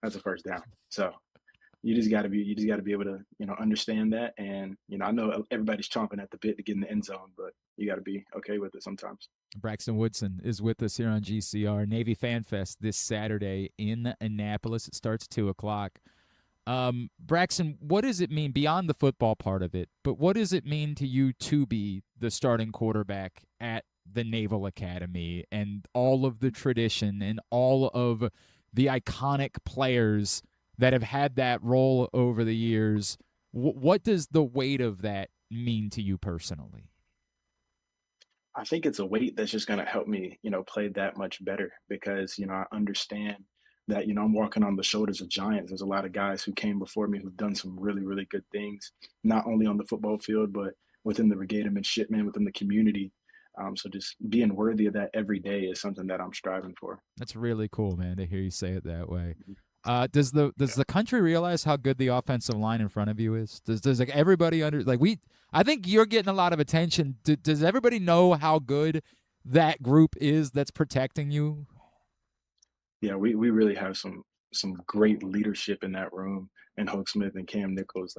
that's a first down. So you just got to be able to, understand that. And, I know everybody's chomping at the bit to get in the end zone, but you got to be okay with it sometimes. Braxton Woodson is with us here on GCR. Navy Fan Fest this Saturday in Annapolis. It starts at 2:00. Braxton, what does it mean beyond the football part of it, but what does it mean to you to be the starting quarterback at the Naval Academy and all of the tradition and all of the iconic players that have had that role over the years? What does the weight of that mean to you personally? I think it's a weight that's just going to help me, play that much better because, I understand that, I'm walking on the shoulders of giants. There's a lot of guys who came before me who've done some really, really good things, not only on the football field, but within the brigade of midshipmen, within the community. So just being worthy of that every day is something that I'm striving for. That's really cool, man, to hear you say it that way. Does the country realize how good the offensive line in front of you is? Does everybody I think you're getting a lot of attention. Does everybody know how good that group is that's protecting you? Yeah, we really have some great leadership in that room, and Hoke Smith and Cam Nichols,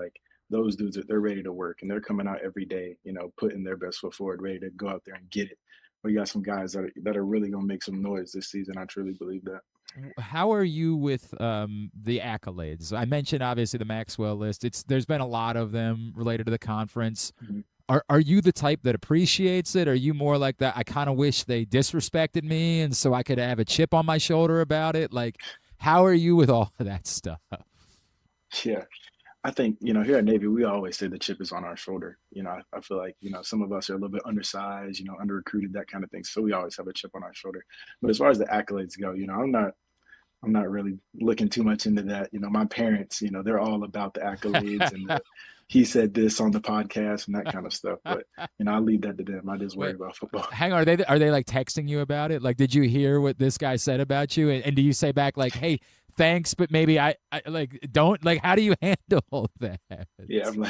those dudes, they're ready to work, and they're coming out every day, putting their best foot forward, ready to go out there and get it. We got some guys that are really going to make some noise this season. I truly believe that. How are you with the accolades? I mentioned, obviously, the Maxwell list. There's been a lot of them related to the conference. Mm-hmm. Are you the type that appreciates it? Are you more like that, I kind of wish they disrespected me and so I could have a chip on my shoulder about it? How are you with all of that stuff? Yeah. I think, here at Navy, we always say the chip is on our shoulder. I feel like, some of us are a little bit undersized, under-recruited, that kind of thing. So we always have a chip on our shoulder. But as far as the accolades go, I'm not really looking too much into that. My parents, they're all about the accolades and he said this on the podcast and that kind of stuff. But, I leave that to them. I just worry about football. Hang on. Are they texting you about it? Did you hear what this guy said about you? And do you say back hey, thanks, but maybe I don't, how do you handle that? Yeah, I'm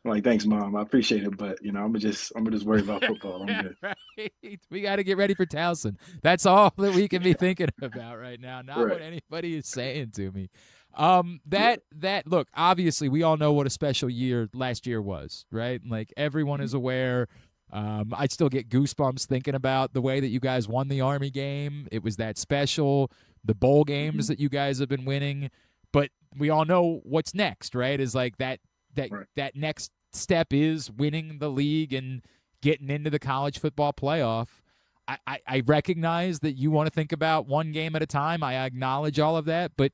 I'm like, thanks, Mom. I appreciate it, but I'm gonna just worry about football. I'm good. Right. We got to get ready for Towson. That's all that we can be thinking about right now, not Right. what anybody is saying to me. That look, obviously we all know what a special year last year was, right? Like everyone is aware. I still get goosebumps thinking about the way that you guys won the Army game. It was that special. The bowl games that you guys have been winning, but we all know what's next, right? Is like that next step is winning the league and getting into the college football playoff. I recognize that you want to think about one game at a time. I acknowledge all of that, but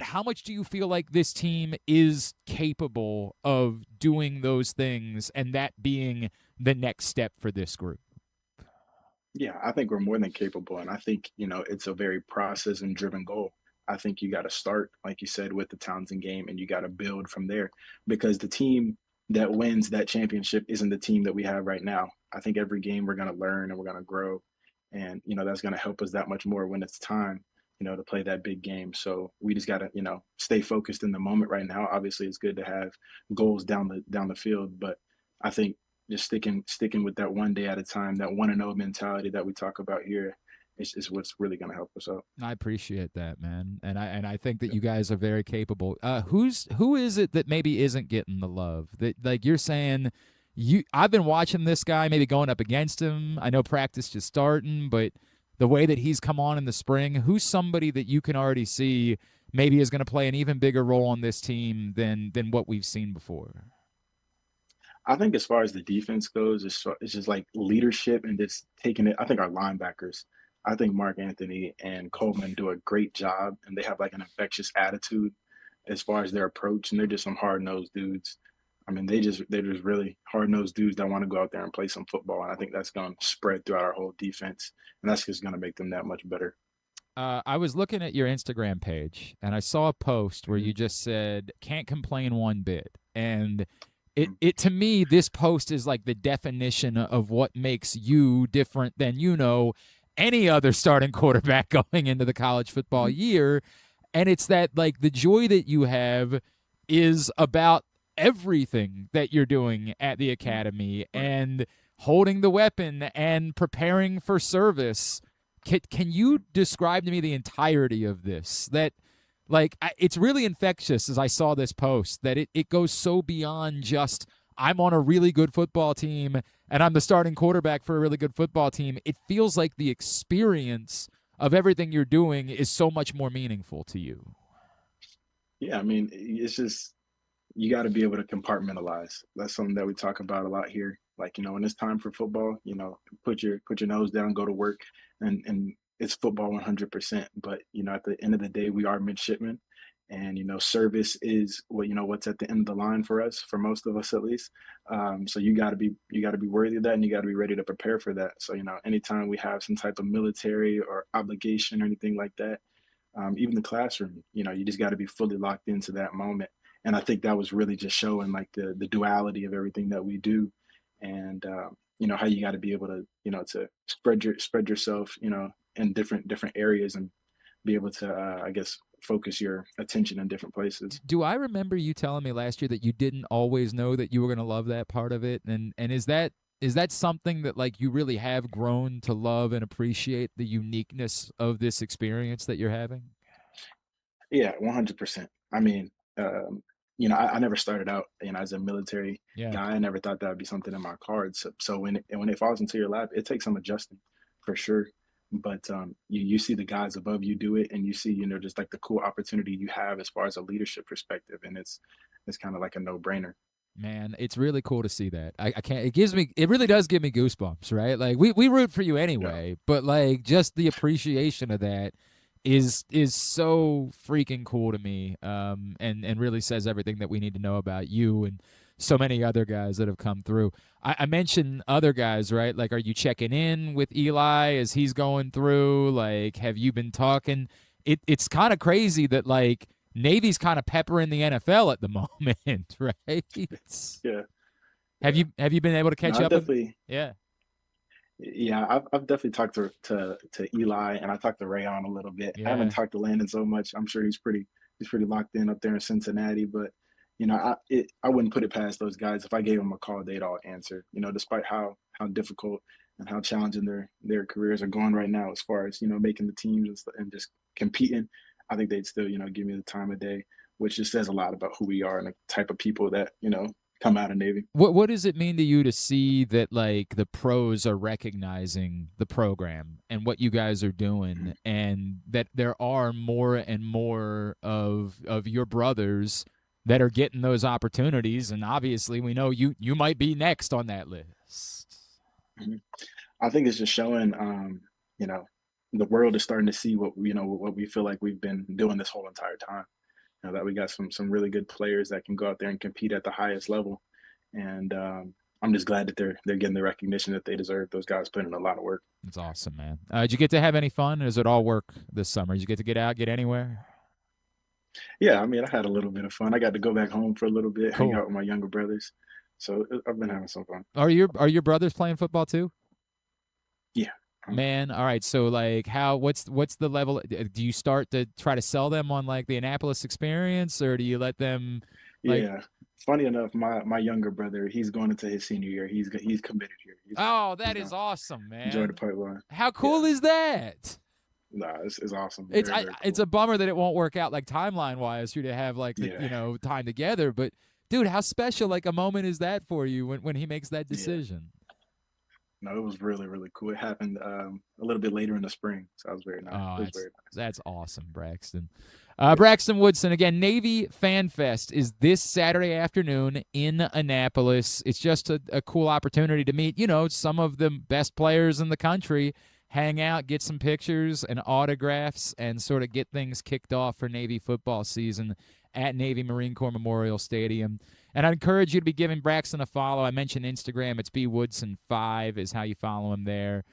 how much do you feel like this team is capable of doing those things and that being the next step for this group? Yeah, I think we're more than capable, and I think it's a very process and driven goal. I think you got to start, like you said, with the Townsend game, and you got to build from there, because the team that wins that championship isn't the team that we have right now. I think every game we're going to learn and we're going to grow, and that's going to help us that much more when it's time, to play that big game. So we just got to, stay focused in the moment right now. Obviously, it's good to have goals down the field, but I think just sticking with that one day at a time, that 1-0 mentality that we talk about here, is what's really going to help us out. I appreciate that, man, and I think that you guys are very capable. Who is it that maybe isn't getting the love? That, like you're saying, I've been watching this guy, maybe going up against him. I know practice just starting, but the way that he's come on in the spring, who's somebody that you can already see maybe is going to play an even bigger role on this team than what we've seen before? I think as far as the defense goes, it's just like leadership and just taking it. I think our linebackers, I think Mark Anthony and Coleman do a great job, and they have like an infectious attitude as far as their approach, and they're just some hard-nosed dudes. I mean, they're just really hard-nosed dudes that want to go out there and play some football, and I think that's going to spread throughout our whole defense, and that's just going to make them that much better. I was looking at your Instagram page, and I saw a post where you just said, "Can't complain one bit," and it to me, this post is like the definition of what makes you different than any other starting quarterback going into the college football year. And it's that, like, the joy that you have is about everything that you're doing at the academy and holding the weapon and preparing for service. Can you describe to me the entirety of this? That, like, it's really infectious as I saw this post, that it goes so beyond just I'm on a really good football team and I'm the starting quarterback for a really good football team. It feels like the experience of everything you're doing is so much more meaningful to you. Yeah, I mean, it's just, you got to be able to compartmentalize. That's something that we talk about a lot here. Like, when it's time for football, put your nose down, go to work, and it's football 100%. But, at the end of the day, we are midshipmen. And, service is what's at the end of the line for us, for most of us at least. So you got to be worthy of that, and you got to be ready to prepare for that. So, anytime we have some type of military or obligation or anything like that, even the classroom, you just got to be fully locked into that moment. And I think that was really just showing like the duality of everything that we do, and how you got to be able to to spread yourself in different areas and be able to I guess focus your attention in different places. Do I remember you telling me last year that you didn't always know that you were going to love that part of it? And is that something that, like, you really have grown to love and appreciate the uniqueness of this experience that you're having? Yeah, 100%. I mean, I never started out, as a military guy. I never thought that would be something in my cards. So when it falls into your lap, it takes some adjusting for sure. But you see the guys above you do it, and you see, just like the cool opportunity you have as far as a leadership perspective, and it's kind of like a no-brainer. Man, it's really cool to see that. I can't. It really does give me goosebumps, right? Like we root for you anyway, but like just the appreciation of that is so freaking cool to me, and really says everything that we need to know about you and so many other guys that have come through. I mentioned other guys, right? Like, are you checking in with Eli as he's going through? Like, have you been talking? It's kind of crazy that, like, Navy's kind of peppering the NFL at the moment, right? Yeah. Have you been able to catch up? Definitely. Yeah. Yeah, I've definitely talked to Eli, and I talked to Rayon a little bit. Yeah. I haven't talked to Landon so much. I'm sure he's pretty locked in up there in Cincinnati, but I wouldn't put it past those guys. If I gave them a call, they'd all answer. Despite how difficult and how challenging their careers are going right now, as far as making the teams and just competing, I think they'd still give me the time of day, which just says a lot about who we are and the type of people that come out of Navy. What does it mean to you to see that like the pros are recognizing the program and what you guys are doing, and that there are more and more of your brothers that are getting those opportunities, and obviously we know you might be next on that list? I think it's just showing, the world is starting to see what we feel like we've been doing this whole entire time. That we got some really good players that can go out there and compete at the highest level, and I'm just glad that they're getting the recognition that they deserve. Those guys put in a lot of work. It's awesome, man. Did you get to have any fun? Or does it all work this summer? Did you get to get out, get anywhere? Yeah, I mean, I had a little bit of fun. I got to go back home for a little bit, Cool. hang out with my younger brothers. So I've been having some fun. Are your brothers playing football too? Yeah. Man, all right. So like, what's the level? Do you start to try to sell them on like the Annapolis experience, or do you let them? Like, Yeah. Funny enough, my younger brother, he's going into his senior year. He's committed here. that is awesome, man. Enjoy the pipeline. How cool is that? Nah, it's awesome. It's Very, very cool. it's a bummer that it won't work out like timeline wise for you to have like the, time together. But dude, how special like a moment is that for you when he makes that decision? No, it was really, really cool. It happened a little bit later in the spring, so I was very nice. Oh, It was very nice. that's awesome, Braxton. Braxton Woodson, again, Navy Fan Fest is this Saturday afternoon in Annapolis. It's just a cool opportunity to meet, some of the best players in the country, hang out, get some pictures and autographs, and sort of get things kicked off for Navy football season at Navy Marine Corps Memorial Stadium. And I encourage you to be giving Braxton a follow. I mentioned Instagram. It's bwoodson5 is how you follow him there.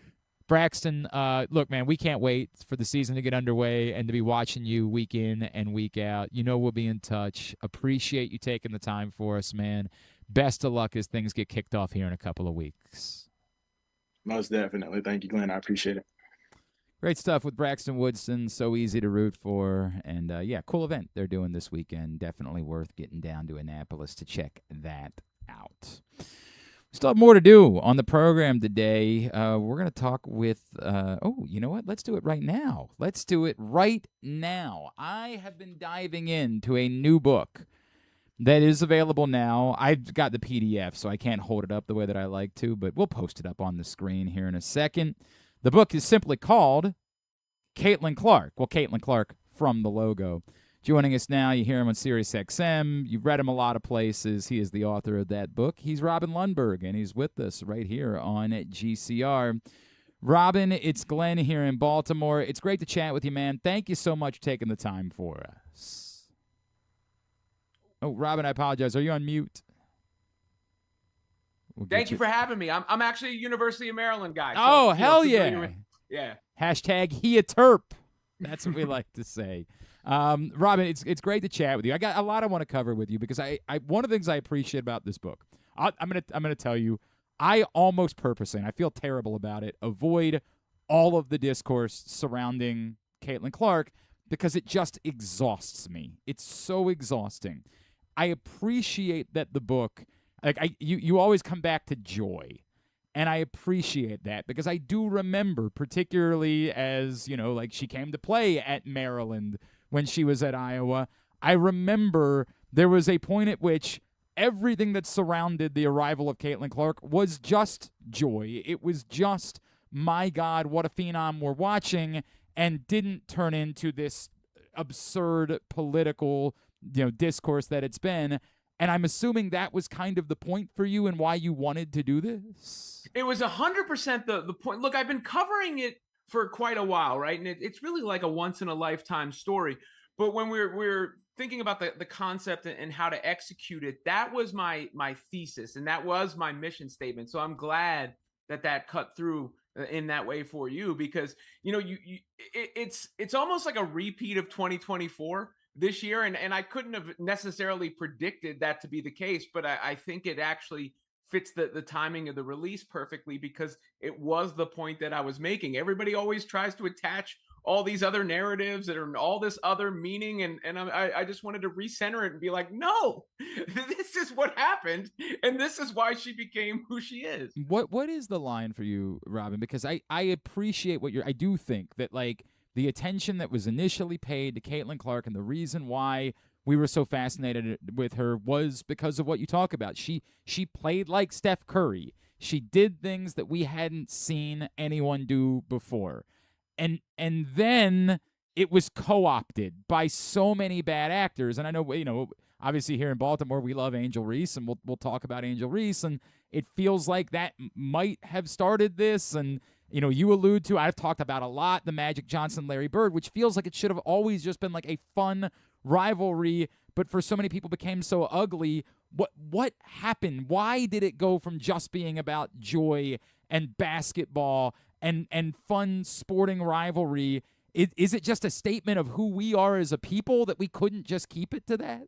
Braxton, look, man, we can't wait for the season to get underway and to be watching you week in and week out. We'll be in touch. Appreciate you taking the time for us, man. Best of luck as things get kicked off here in a couple of weeks. Most definitely. Thank you, Glenn. I appreciate it. Great stuff with Braxton Woodson. So easy to root for. And, cool event they're doing this weekend. Definitely worth getting down to Annapolis to check that out. We still have more to do on the program today. We're going to talk with, you know what? Let's do it right now. I have been diving into a new book that is available now. I've got the PDF, so I can't hold it up the way that I like to, but we'll post it up on the screen here in a second. The book is simply called Caitlin Clark. Well, Caitlin Clark from the logo. Joining us now, you hear him on Sirius XM. You've read him a lot of places. He is the author of that book. He's Robin Lundberg, and he's with us right here on GCR. Robin, it's Glenn here in Baltimore. It's great to chat with you, man. Thank you so much for taking the time for us. Oh, Robin, I apologize. Are you on mute? Thank you for having me. I'm actually a University of Maryland guy. Oh, hell yeah. Yeah. Hashtag he a terp. That's what we like to say. Robin, it's great to chat with you. I got a lot I want to cover with you because I one of the things I appreciate about this book, I'm gonna tell you, I almost purposely, and I feel terrible about it, avoid all of the discourse surrounding Caitlin Clark because it just exhausts me. It's so exhausting. I appreciate that the book, you always come back to joy. And I appreciate that because I do remember, particularly as, she came to play at Maryland when she was at Iowa. I remember there was a point at which everything that surrounded the arrival of Caitlin Clark was just joy. It was just, my God, what a phenom we're watching, and didn't turn into this absurd political, discourse that it's been. And I'm assuming that was kind of the point for you and why you wanted to do this? It was 100% the point. Look, I've been covering it for quite a while, right? And it's really like a once-in-a-lifetime story. But when we're thinking about the concept and how to execute it, that was my thesis, and that was my mission statement. So I'm glad that cut through in that way for you because, it's almost like a repeat of 2024. This year, and I couldn't have necessarily predicted that to be the case, but I think it actually fits the timing of the release perfectly because it was the point that I was making. Everybody always tries to attach all these other narratives and all this other meaning. And I just wanted to recenter it and be like, no, this is what happened. And this is why she became who she is. What is the line for you, Robin? Because I appreciate I do think that, like, the attention that was initially paid to Caitlin Clark and the reason why we were so fascinated with her was because of what you talk about. She played like Steph Curry. She did things that we hadn't seen anyone do before. And then it was co-opted by so many bad actors. And I know, obviously here in Baltimore, we love Angel Reese, and we'll talk about Angel Reese. And it feels like that might have started this. And, you allude to, I've talked about a lot, the Magic Johnson-Larry Bird, which feels like it should have always just been like a fun rivalry, but for so many people became so ugly. What happened? Why did it go from just being about joy and basketball and fun sporting rivalry? Is it just a statement of who we are as a people that we couldn't just keep it to that?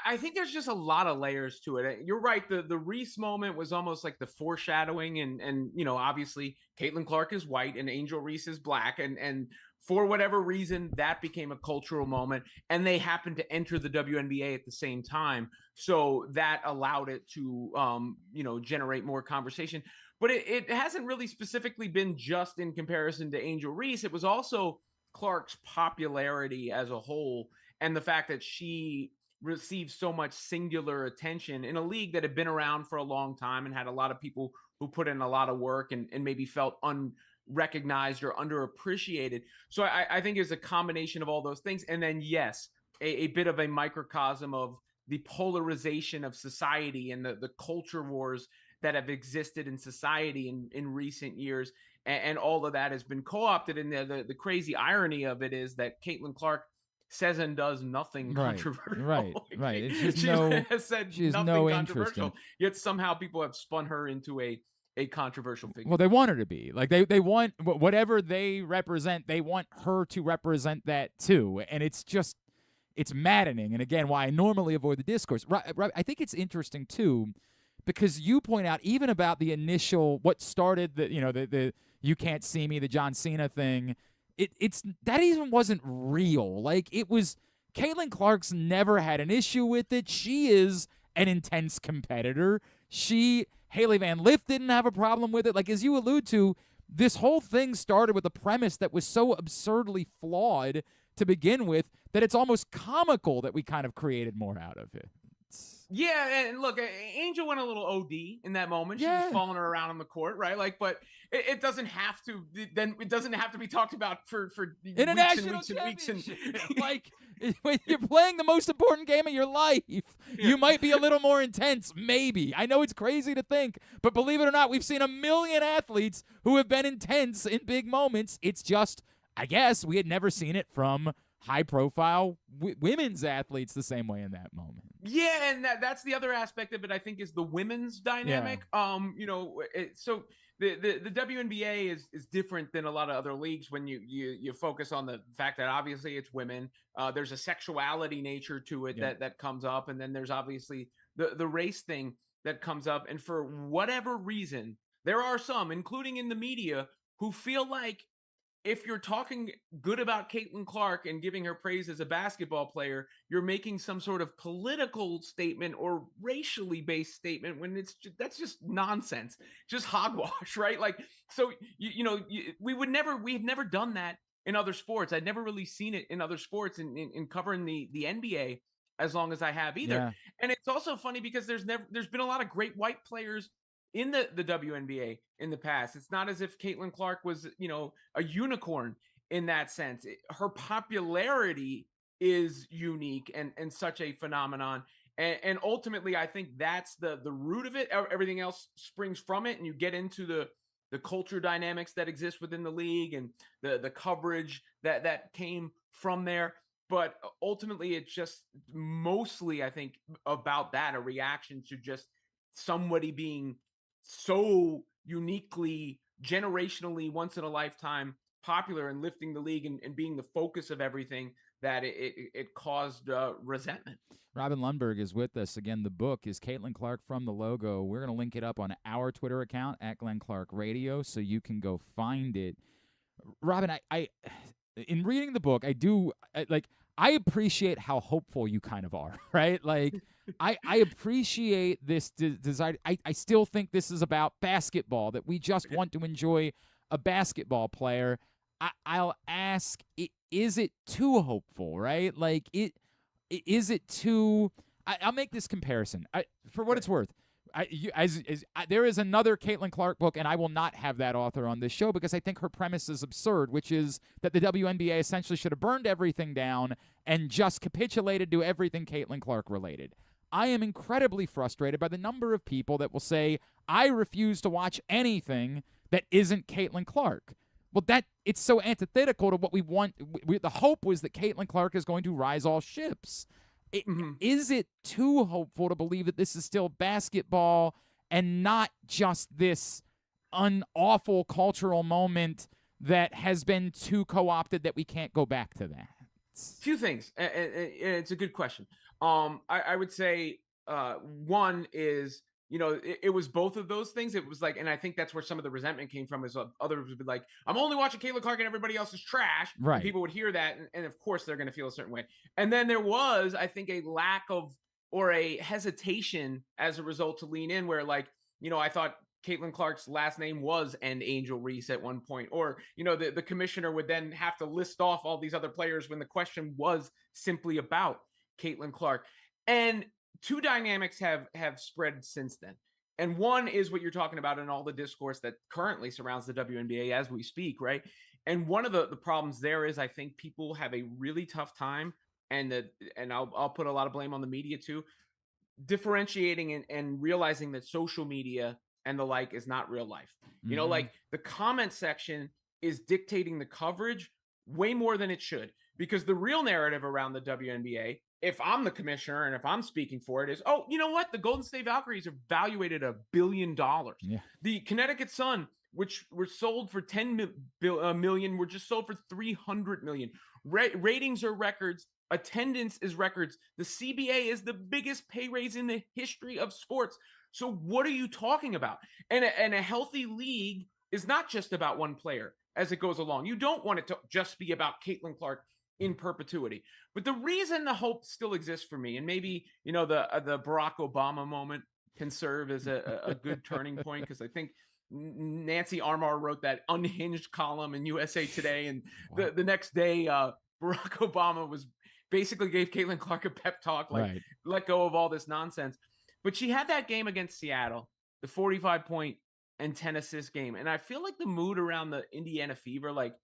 I think there's just a lot of layers to it. You're right. The Reese moment was almost like the foreshadowing, and obviously Caitlin Clark is white and Angel Reese is black, and for whatever reason that became a cultural moment, and they happened to enter the WNBA at the same time, so that allowed it to generate more conversation. But it hasn't really specifically been just in comparison to Angel Reese. It was also Clark's popularity as a whole, and the fact that she received so much singular attention in a league that had been around for a long time and had a lot of people who put in a lot of work and maybe felt unrecognized or underappreciated. So I think it's a combination of all those things. And then, yes, a bit of a microcosm of the polarization of society and the culture wars that have existed in society in recent years. And all of that has been co-opted. And the crazy irony of it is that Caitlin Clark says and does nothing controversial. Right. It's just she has said nothing no controversial, yet somehow people have spun her into a controversial figure. Well, they want her to be. Like, they want whatever they represent, they want her to represent that too. And it's maddening. And again, why I normally avoid the discourse. I think it's interesting too, because you point out even about the initial, what started the you can't see me, the John Cena thing. It's that even wasn't real. Like, it was, Caitlin Clark's never had an issue with it. She is an intense competitor. Haley Van Lith didn't have a problem with it. Like, as you allude to, this whole thing started with a premise that was so absurdly flawed to begin with that it's almost comical that we kind of created more out of it. Yeah, and look, Angel went a little OD in that moment. She was following her around on the court, right? Like, but it doesn't have to. Then it doesn't have to be talked about for international weeks and weeks. Like, when you're playing the most important game of your life, you might be a little more intense. Maybe. I know it's crazy to think, but believe it or not, we've seen a million athletes who have been intense in big moments. It's just, I guess, we had never seen it from high-profile women's athletes the same way in that moment. Yeah, and that's the other aspect of it, I think, is the women's dynamic. So the WNBA is different than a lot of other leagues when you focus on the fact that obviously it's women. There's a sexuality nature to it that comes up, and then there's obviously the race thing that comes up. And for whatever reason, there are some, including in the media, who feel like if you're talking good about Caitlin Clark and giving her praise as a basketball player, you're making some sort of political statement or racially based statement when that's just nonsense, just hogwash, right? Like, so, we've never done that in other sports. I'd never really seen it in other sports in covering the NBA as long as I have either. Yeah. And it's also funny because there's been a lot of great white players in the WNBA in the past. It's not as if Caitlin Clark was, a unicorn in that sense. Her popularity is unique and such a phenomenon. And ultimately, I think that's the root of it. Everything else springs from it. And you get into the culture dynamics that exist within the league and the coverage that came from there. But ultimately, it's just mostly, I think, about that, a reaction to just somebody being so uniquely, generationally, once in a lifetime popular and lifting the league and being the focus of everything that it caused resentment. Robin Lundberg is with us. Again, the book is Caitlin Clark from the Logo. We're going to link it up on our Twitter account at Glenn Clark Radio so you can go find it. Robin, I in reading the book, I appreciate how hopeful you kind of are, right? Like, I appreciate this desire. I still think this is about basketball, that we just want to enjoy a basketball player. I'll ask, is it too hopeful, right? Like, is it too... I'll make this comparison. For what it's worth, there is another Caitlin Clark book, and I will not have that author on this show because I think her premise is absurd, which is that the WNBA essentially should have burned everything down and just capitulated to everything Caitlin Clark related. I am incredibly frustrated by the number of people that will say, I refuse to watch anything that isn't Caitlin Clark. Well, it's so antithetical to what we want. The hope was that Caitlin Clark is going to rise all ships. Is it too hopeful to believe that this is still basketball and not just this awful cultural moment that has been too co-opted that we can't go back to that? Few things, and it's a good question. I would say one is, it was both of those things. It was like, and I think that's where some of the resentment came from, is others would be like, I'm only watching Caitlin Clark and everybody else is trash. Right. And people would hear that, and of course they're going to feel a certain way. And then there was, I think, a lack of, or a hesitation as a result to lean in, where, like, I thought Caitlin Clark's last name was End Angel Reese at one point, or, the commissioner would then have to list off all these other players when the question was simply about Caitlin Clark. And two dynamics have spread since then. And one is what you're talking about in all the discourse that currently surrounds the WNBA as we speak, right? And one of the problems there is, I think people have a really tough time, and I'll put a lot of blame on the media too, differentiating and realizing that social media and the like is not real life. Like, the comment section is dictating the coverage way more than it should, because the real narrative around the WNBA, if I'm the commissioner and if I'm speaking for it, is, oh, you know what? The Golden State Valkyries are valuated $1 billion. Yeah. The Connecticut Sun, which were sold for $10 million, were just sold for $300 million. Ratings are records. Attendance is records. The CBA is the biggest pay raise in the history of sports. So what are you talking about? And a healthy league is not just about one player as it goes along. You don't want it to just be about Caitlin Clark in perpetuity. But the reason the hope still exists for me, and maybe, the Barack Obama moment can serve as a good turning point, because I think Nancy Armour wrote that unhinged column in USA Today, and the next day Barack Obama basically gave Caitlin Clark a pep talk, like, right, let go of all this nonsense. But she had that game against Seattle, the 45-point and 10-assist game, and I feel like the mood around the Indiana Fever, like,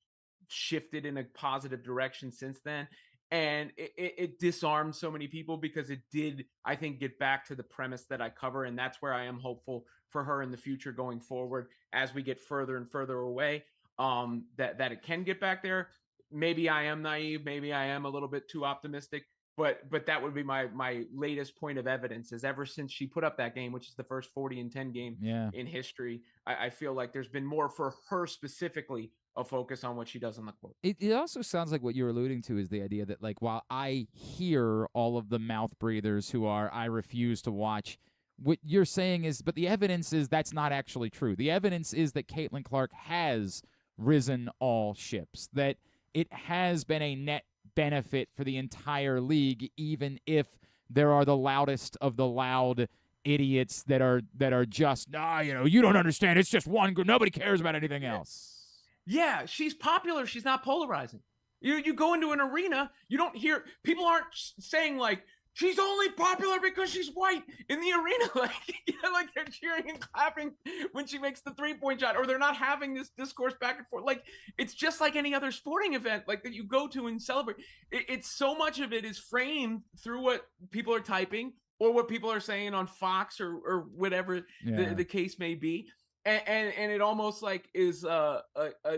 shifted in a positive direction since then, and it disarmed so many people, because it did, I think, get back to the premise that I cover, and that's where I am hopeful for her in the future going forward as we get further and further away, that it can get back there. Maybe I am naive, maybe I am a little bit too optimistic, but that would be my latest point of evidence, is ever since she put up that game, which is the first 40-10 game in history, I feel like there's been more for her specifically, a focus on what she does on the court. It also sounds like what you're alluding to is the idea that, like, while I hear all of the mouth breathers who are, I refuse to watch, what you're saying is, but the evidence is that's not actually true. The evidence is that Caitlin Clark has risen all ships, that it has been a net benefit for the entire league, even if there are the loudest of the loud idiots that are just, you don't understand. It's just one group. Nobody cares about anything else. Yeah, she's popular. She's not polarizing. You go into an arena, you don't hear, people aren't saying, like, she's only popular because she's white in the arena. Like they're cheering and clapping when she makes the 3-point shot, or they're not having this discourse back and forth. Like, it's just like any other sporting event, like, that you go to and celebrate. It's so much of it is framed through what people are typing or what people are saying on Fox or whatever the case may be. And it almost like is a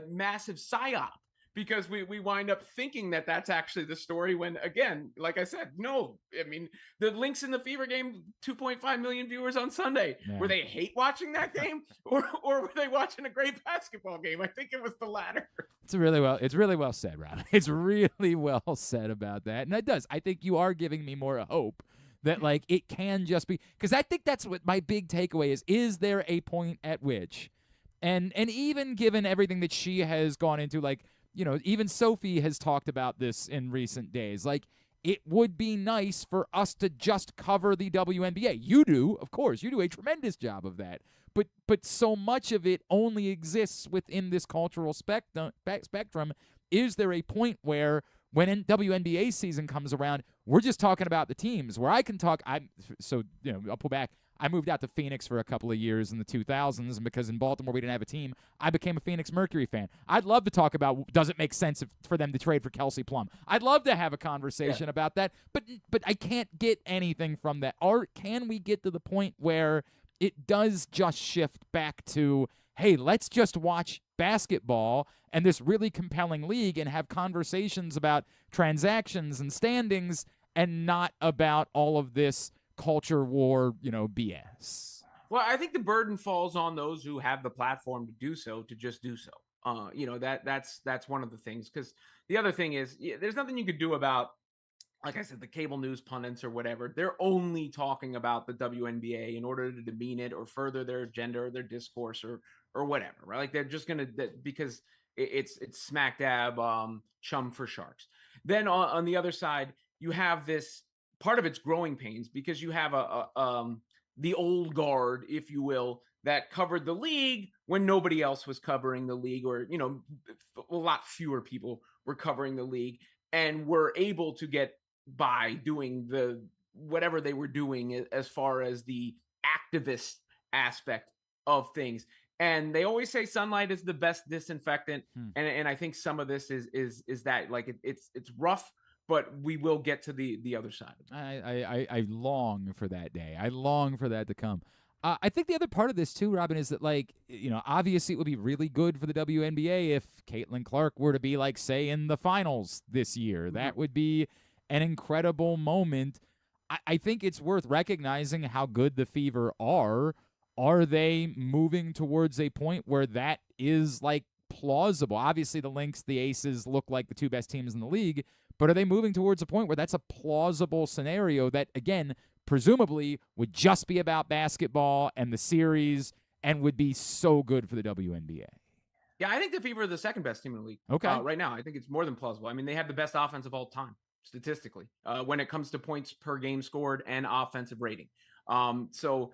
massive psyop, because we wind up thinking that that's actually the story, when, again, like I said, no. I mean, the Lynx in the Fever game, 2.5 million viewers on Sunday. Yeah. Were they hate watching that game, or were they watching a great basketball game? I think it was the latter. It's really well said, Rob. It's really well said about that, and it does. I think you are giving me more hope that, like, it can just be, because I think that's what my big takeaway is. Is there a point at which And even given everything that she has gone into, like, even Sophie has talked about this in recent days. Like, it would be nice for us to just cover the WNBA. You do, of course. You do a tremendous job of that. But so much of it only exists within this cultural spectrum. Is there a point where when WNBA season comes around, we're just talking about the teams, where I can talk? I'll pull back. I moved out to Phoenix for a couple of years in the 2000s, and because in Baltimore we didn't have a team, I became a Phoenix Mercury fan. I'd love to talk about, does it make sense for them to trade for Kelsey Plum? I'd love to have a conversation about that, but I can't get anything from that. Or can we get to the point where it does just shift back to, hey, let's just watch basketball and this really compelling league and have conversations about transactions and standings and not about all of this culture war, BS. Well, I think the burden falls on those who have the platform to do so, to just do so. That's one of the things, because the other thing is, there's nothing you could do about, like I said, the cable news pundits or whatever. They're only talking about the WNBA in order to demean it or further their agenda or their discourse or whatever, right? Like, they're just gonna, because it's smack dab chum for sharks. Then on the other side, you have this part of its growing pains, because you have the old guard, if you will, that covered the league when nobody else was covering the league, or a lot fewer people were covering the league, and were able to get by doing the whatever they were doing as far as the activist aspect of things. And they always say sunlight is the best disinfectant, and I think some of this is that, like, it's rough, but we will get to the other side. I long for that day. I long for that to come. I think the other part of this too, Robin, is that, like, obviously it would be really good for the WNBA if Caitlin Clark were to be, like, say, in the finals this year. Mm-hmm. That would be an incredible moment. I think it's worth recognizing how good the Fever are. Are they moving towards a point where that is, like, plausible? Obviously the Lynx, the Aces look like the two best teams in the league, but are they moving towards a point where that's a plausible scenario that, again, presumably would just be about basketball and the series and would be so good for the WNBA? Yeah, I think the Fever are the second best team in the league. Okay. Right now. I think it's more than plausible. I mean, they have the best offense of all time, statistically, when it comes to points per game scored and offensive rating. The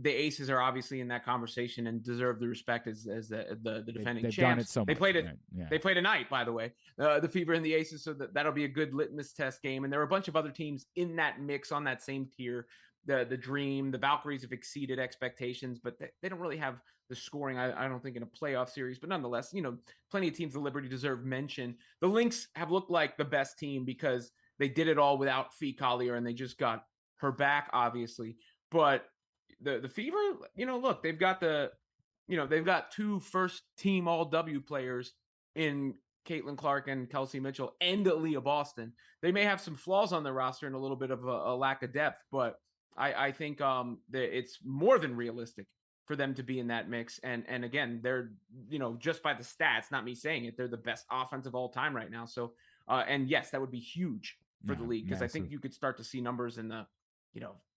Aces are obviously in that conversation and deserve the respect as the defending champs. Done it so much. They played it. Right. Yeah. They played tonight, by the way, the Fever and the Aces. So that'll be a good litmus test game. And there are a bunch of other teams in that mix on that same tier. The Dream, the Valkyries have exceeded expectations, but they don't really have the scoring, I don't think, in a playoff series. But nonetheless, plenty of teams at Liberty deserve mention. The Lynx have looked like the best team because they did it all without Fee Collier, and they just got her back, obviously. But the Fever, look, they've got they've got two first team all W players in Caitlin Clark and Kelsey Mitchell and Leah Boston. They may have some flaws on their roster and a little bit of a lack of depth, but I think that it's more than realistic for them to be in that mix. And again, they're, just by the stats, not me saying it, they're the best offense of all time right now. So, and yes, that would be huge for the league, because I think you could start to see numbers in the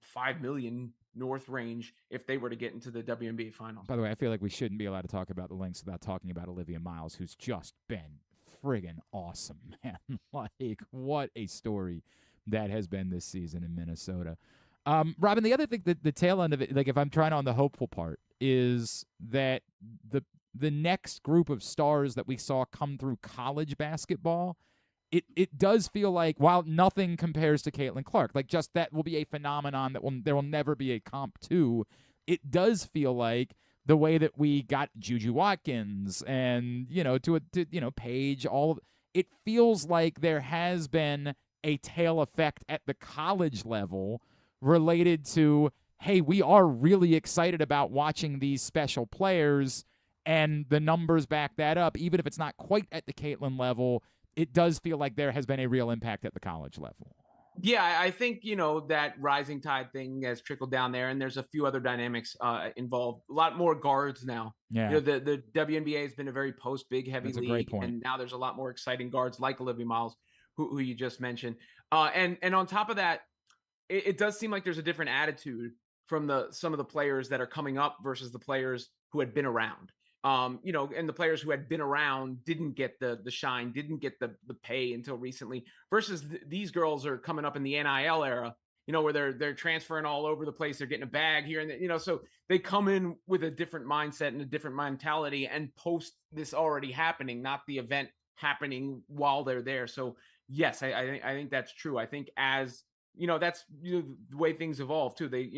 5 million north range if they were to get into the WNBA finals. By the way, I feel like we shouldn't be allowed to talk about the Lynx without talking about Olivia Miles, who's just been friggin' awesome, man. Like, what a story that has been this season in Minnesota. Robin, the other thing, the tail end of it, like, if I'm trying on the hopeful part, is that the next group of stars that we saw come through college basketball, it does feel like, while nothing compares to Caitlin Clark, like, just that will be a phenomenon that there will never be a comp to. It does feel like the way that we got Juju Watkins and Paige, it feels like there has been a tail effect at the college level related to, hey, we are really excited about watching these special players, and the numbers back that up. Even if it's not quite at the Caitlin level, it does feel like there has been a real impact at the college level. Yeah, I think, that rising tide thing has trickled down there, and there's a few other dynamics involved. A lot more guards now. Yeah. The WNBA has been a very post-big heavy That's league, a great point. And now there's a lot more exciting guards like Olivia Miles, who you just mentioned. And on top of that, it does seem like there's a different attitude from some of the players that are coming up versus the players who had been around. And the players who had been around didn't get the shine, didn't get the pay until recently, versus these girls are coming up in the NIL era, where they're transferring all over the place. They're getting a bag here and there, so they come in with a different mindset and a different mentality and post this already happening, not the event happening while they're there. So yes, I think that's true. I think as that's the way things evolve too. They,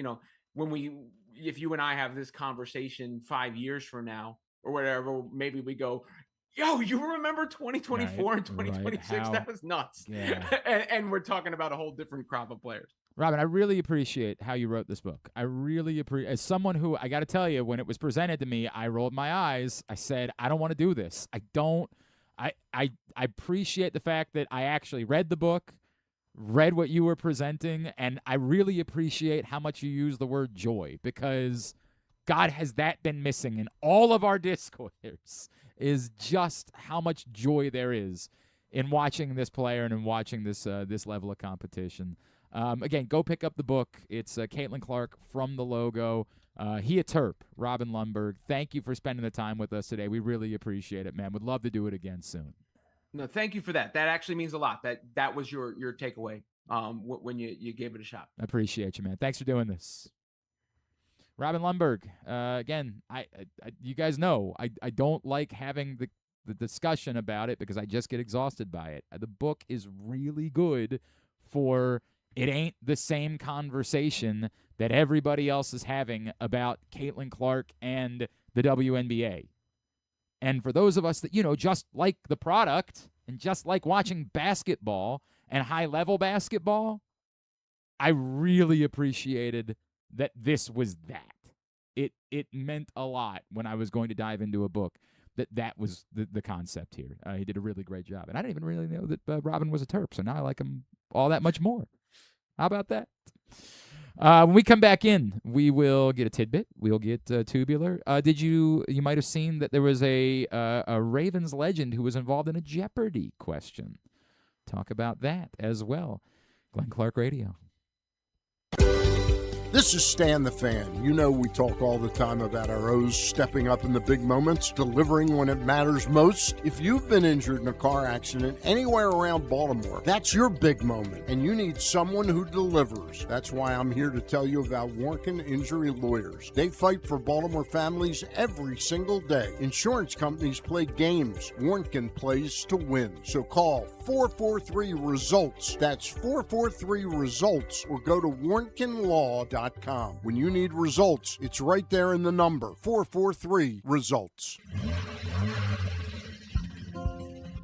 if you and I have this conversation 5 years from now or whatever, maybe we go, yo, you remember 2024 and 2026? Right. That was nuts. Yeah. and we're talking about a whole different crop of players. Robin, I really appreciate how you wrote this book. I really appreciate, as someone who, I got to tell you, when it was presented to me, I rolled my eyes. I said, I don't want to do this. I appreciate the fact that I actually read the book, read what you were presenting, and I really appreciate how much you use the word joy, because God, has that been missing in all of our discourse, is just how much joy there is in watching this player and in watching this level of competition. Again, go pick up the book. It's Caitlin Clark from the logo. He a Terp, Robin Lundberg. Thank you for spending the time with us today. We really appreciate it, man. Would love to do it again soon. No, thank you for that. That actually means a lot. That was your takeaway when you gave it a shot. I appreciate you, man. Thanks for doing this. Robin Lundberg, again, I you guys know I don't like having the discussion about it because I just get exhausted by it. The book is really good for it ain't the same conversation that everybody else is having about Caitlin Clark and the WNBA. And for those of us that, just like the product and just like watching basketball and high-level basketball, I really appreciated that this was that. It meant a lot when I was going to dive into a book that was the concept here. He did a really great job. And I didn't even really know that Robin was a Terp, so now I like him all that much more. How about that? When we come back in, we will get a tidbit. We'll get tubular. You might have seen that there was a Ravens legend who was involved in a Jeopardy question. Talk about that as well. Glenn Clark Radio. This is Stan the Fan. We talk all the time about our O's stepping up in the big moments, delivering when it matters most. If you've been injured in a car accident anywhere around Baltimore, that's your big moment, and you need someone who delivers. That's why I'm here to tell you about Warnken Injury Lawyers. They fight for Baltimore families every single day. Insurance companies play games. Warnken plays to win. So call 443-RESULTS. That's 443-RESULTS, or go to warnkenlaw.com. When you need results, it's right there in the number, 443-RESULTS.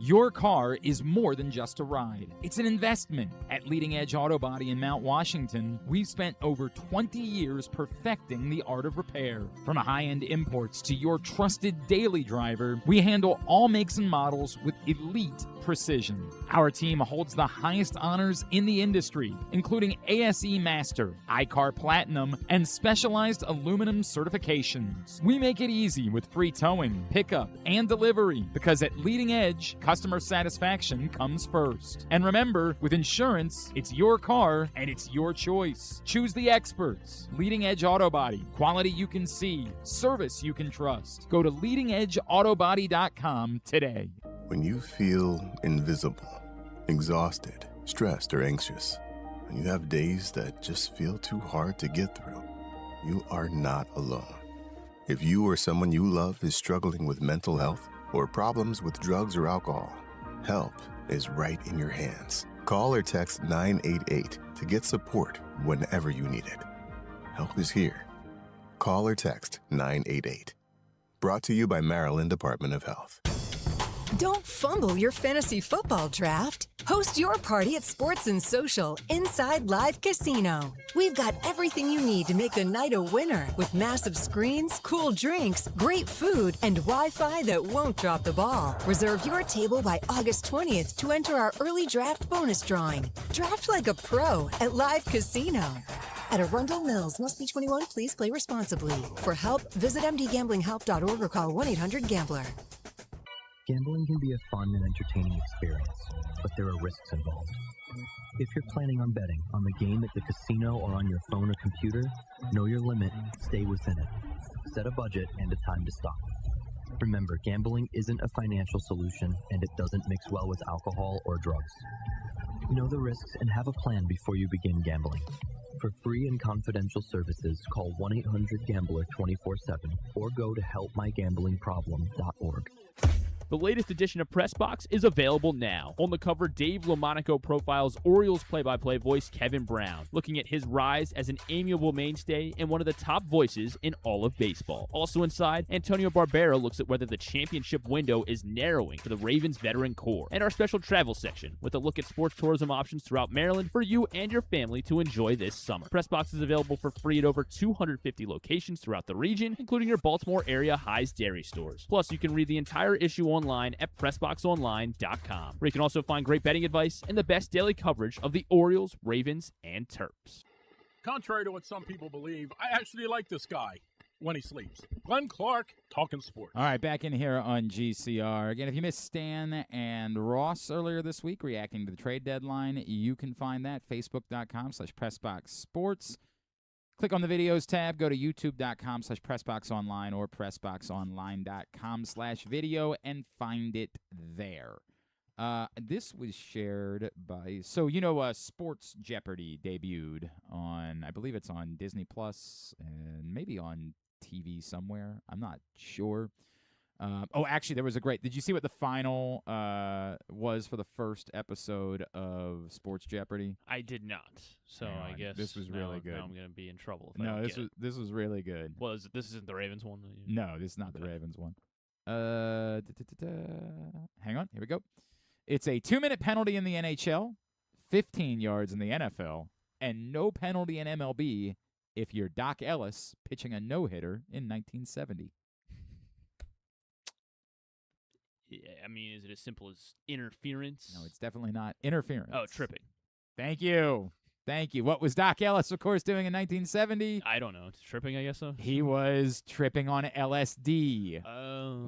Your car is more than just a ride. It's an investment. At Leading Edge Auto Body in Mount Washington, we've spent over 20 years perfecting the art of repair. From high-end imports to your trusted daily driver, we handle all makes and models with elite precision. Our team holds the highest honors in the industry, including ASE Master, iCar Platinum, and specialized aluminum certifications. We make it easy with free towing, pickup, and delivery, because at Leading Edge, customer satisfaction comes first. And remember, with insurance, it's your car and it's your choice. Choose the experts. Leading Edge Auto Body. Quality you can see. Service you can trust. Go to leadingedgeautobody.com today. When you feel invisible, exhausted, stressed, or anxious, when you have days that just feel too hard to get through, you are not alone. If you or someone you love is struggling with mental health or problems with drugs or alcohol, help is right in your hands. Call or text 988 to get support whenever you need it. Help is here. Call or text 988. Brought to you by Maryland Department of Health. Don't fumble your fantasy football draft. Host your party at Sports and Social Inside Live Casino. We've got everything you need to make the night a winner with massive screens, cool drinks, great food, and Wi-Fi that won't drop the ball. Reserve your table by August 20th to enter our early draft bonus drawing. Draft like a pro at Live Casino. At Arundel Mills, must be 21. Please play responsibly. For help, visit mdgamblinghelp.org or call 1-800-GAMBLER. Gambling can be a fun and entertaining experience, but there are risks involved. If you're planning on betting on the game at the casino or on your phone or computer, know your limit, stay within it. Set a budget and a time to stop. Remember, gambling isn't a financial solution, and it doesn't mix well with alcohol or drugs. Know the risks and have a plan before you begin gambling. For free and confidential services, call 1-800-GAMBLER 24/7 or go to helpmygamblingproblem.org. The latest edition of PressBox is available now. On the cover, Dave Lomonico profiles Orioles play-by-play voice Kevin Brown, looking at his rise as an amiable mainstay and one of the top voices in all of baseball. Also inside, Antonio Barbera looks at whether the championship window is narrowing for the Ravens veteran core. And our special travel section, with a look at sports tourism options throughout Maryland for you and your family to enjoy this summer. PressBox is available for free at over 250 locations throughout the region, including your Baltimore area High's Dairy stores. Plus, you can read the entire issue online at PressBoxOnline.com, where you can also find great betting advice and the best daily coverage of the Orioles, Ravens, and Terps. Contrary to what some people believe, I actually like this guy when he sleeps. Glenn Clark, talking sports. All right, back in here on GCR. Again, if you missed Stan and Ross earlier this week reacting to the trade deadline, you can find that Facebook.com/PressBoxSports. Click on the videos tab, go to youtube.com/PressBoxOnline or PressBoxOnline.com/video and find it there. This was shared by, Sports Jeopardy debuted on, I believe it's on Disney Plus and maybe on TV somewhere. I'm not sure. Actually, there was did you see what the final was for the first episode of Sports Jeopardy? I did not. So I guess this was really good. Now I'm going to be in trouble. This was really good. Well, this isn't the Ravens one? No, this is not the Ravens one. Hang on, here we go. It's a 2-minute penalty in the NHL, 15 yards in the NFL, and no penalty in MLB if you're Doc Ellis pitching a no-hitter in 1970. I mean, is it as simple as interference? No, it's definitely not interference. Oh, tripping. Thank you. What was Doc Ellis, of course, doing in 1970? I don't know. It's tripping, I guess so. He was tripping on LSD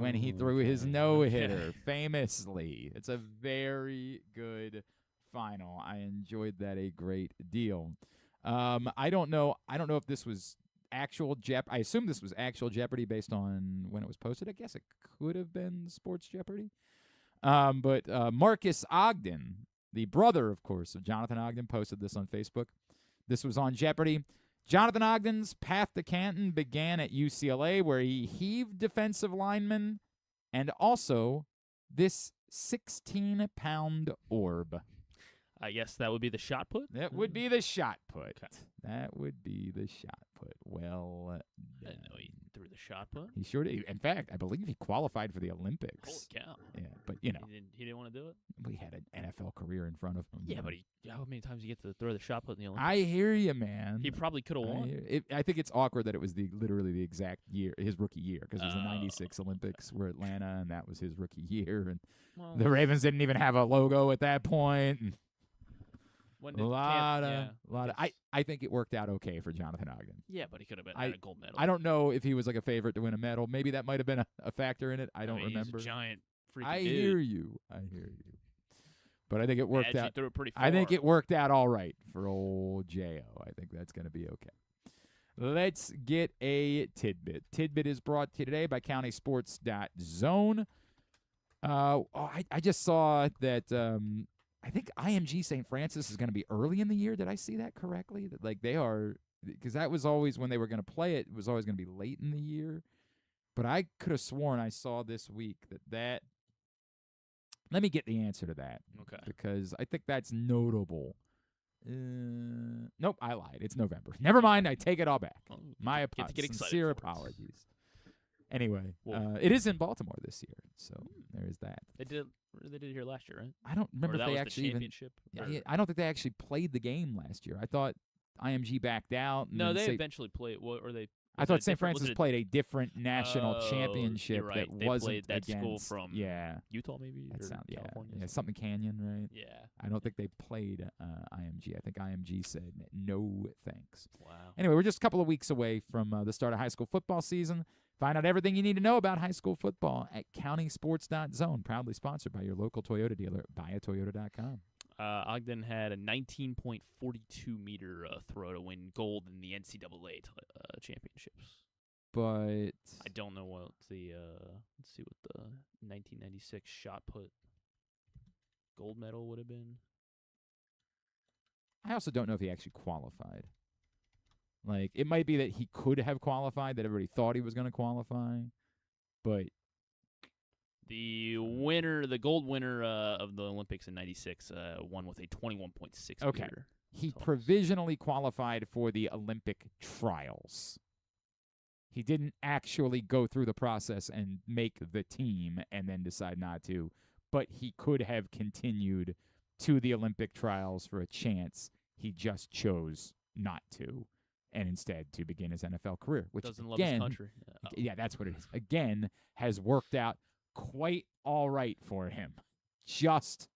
when he threw his no-hitter, famously. It's a very good final. I enjoyed that a great deal. I don't know if this was actual Jeopardy. I assume this was actual Jeopardy based on when it was posted. I guess it could have been Sports Jeopardy. But Marcus Ogden, the brother, of course, of Jonathan Ogden, posted this on Facebook. This was on Jeopardy. Jonathan Ogden's path to Canton began at UCLA, where he heaved defensive linemen and also this 16-pound orb. I guess that would be the shot put? That would be the shot put. Okay. That would be the shot put. Well done. I didn't know he threw the shot put. He sure did. In fact, I believe he qualified for the Olympics. Holy cow. Yeah, but, He didn't want to do it? he had an NFL career in front of him. Yeah, but how many times you get to throw the shot put in the Olympics? I hear you, man. He probably could have won. I think it's awkward that it was literally the exact year, his rookie year, because it was the 96 Olympics were Atlanta, and that was his rookie year. And the Ravens didn't even have a logo at that point. And I think it worked out okay for Jonathan Ogden. Yeah, but he could have had a gold medal. I don't know if he was like a favorite to win a medal. Maybe that might have been a factor in it. I don't remember. He's a giant freaking I dude. hear you. But I think it worked out. Threw it pretty far. I think it worked out all right for old J.O. I think that's going to be okay. Let's get a tidbit. Tidbit is brought to you today by countysports.zone. I just saw that I think IMG St. Francis is going to be early in the year. Did I see that correctly? That they are, because that was always when they were going to play it. It was always going to be late in the year. But I could have sworn I saw this week that. Let me get the answer to that. Okay. Because I think that's notable. Nope, I lied. It's November. Never mind. I take it all back. My apologies. Sincere apologies. Anyway, it is in Baltimore this year, so there is that. They did it here last year, right? I don't remember if they actually championship. I don't think they actually played the game last year. I thought IMG backed out. No, they eventually played. Or they? I thought St. Francis played a different national championship right. that They wasn't played that against. school from Utah, maybe? That sound, California. Yeah, something Canyon, right? Yeah. I don't think they played IMG. I think IMG said no thanks. Wow. Anyway, we're just a couple of weeks away from the start of high school football season. Find out everything you need to know about high school football at countysports.zone, proudly sponsored by your local Toyota dealer, buyatoyota.com. Ogden had a 19.42-meter throw to win gold in the NCAA championships. But I don't know what the let's see what the 1996 shot put gold medal would have been. I also don't know if he actually qualified. Like, it might be that he could have qualified, that everybody thought he was going to qualify, but the winner, the gold winner of the Olympics in '96, won with a 21.6 okay. meter. He provisionally qualified for the Olympic trials. He didn't actually go through the process and make the team and then decide not to, but he could have continued to the Olympic trials for a chance. He just chose not to, and instead to begin his NFL career, which doesn't love again, his country. Yeah, that's what it is. Again, has worked out quite all right for him. Just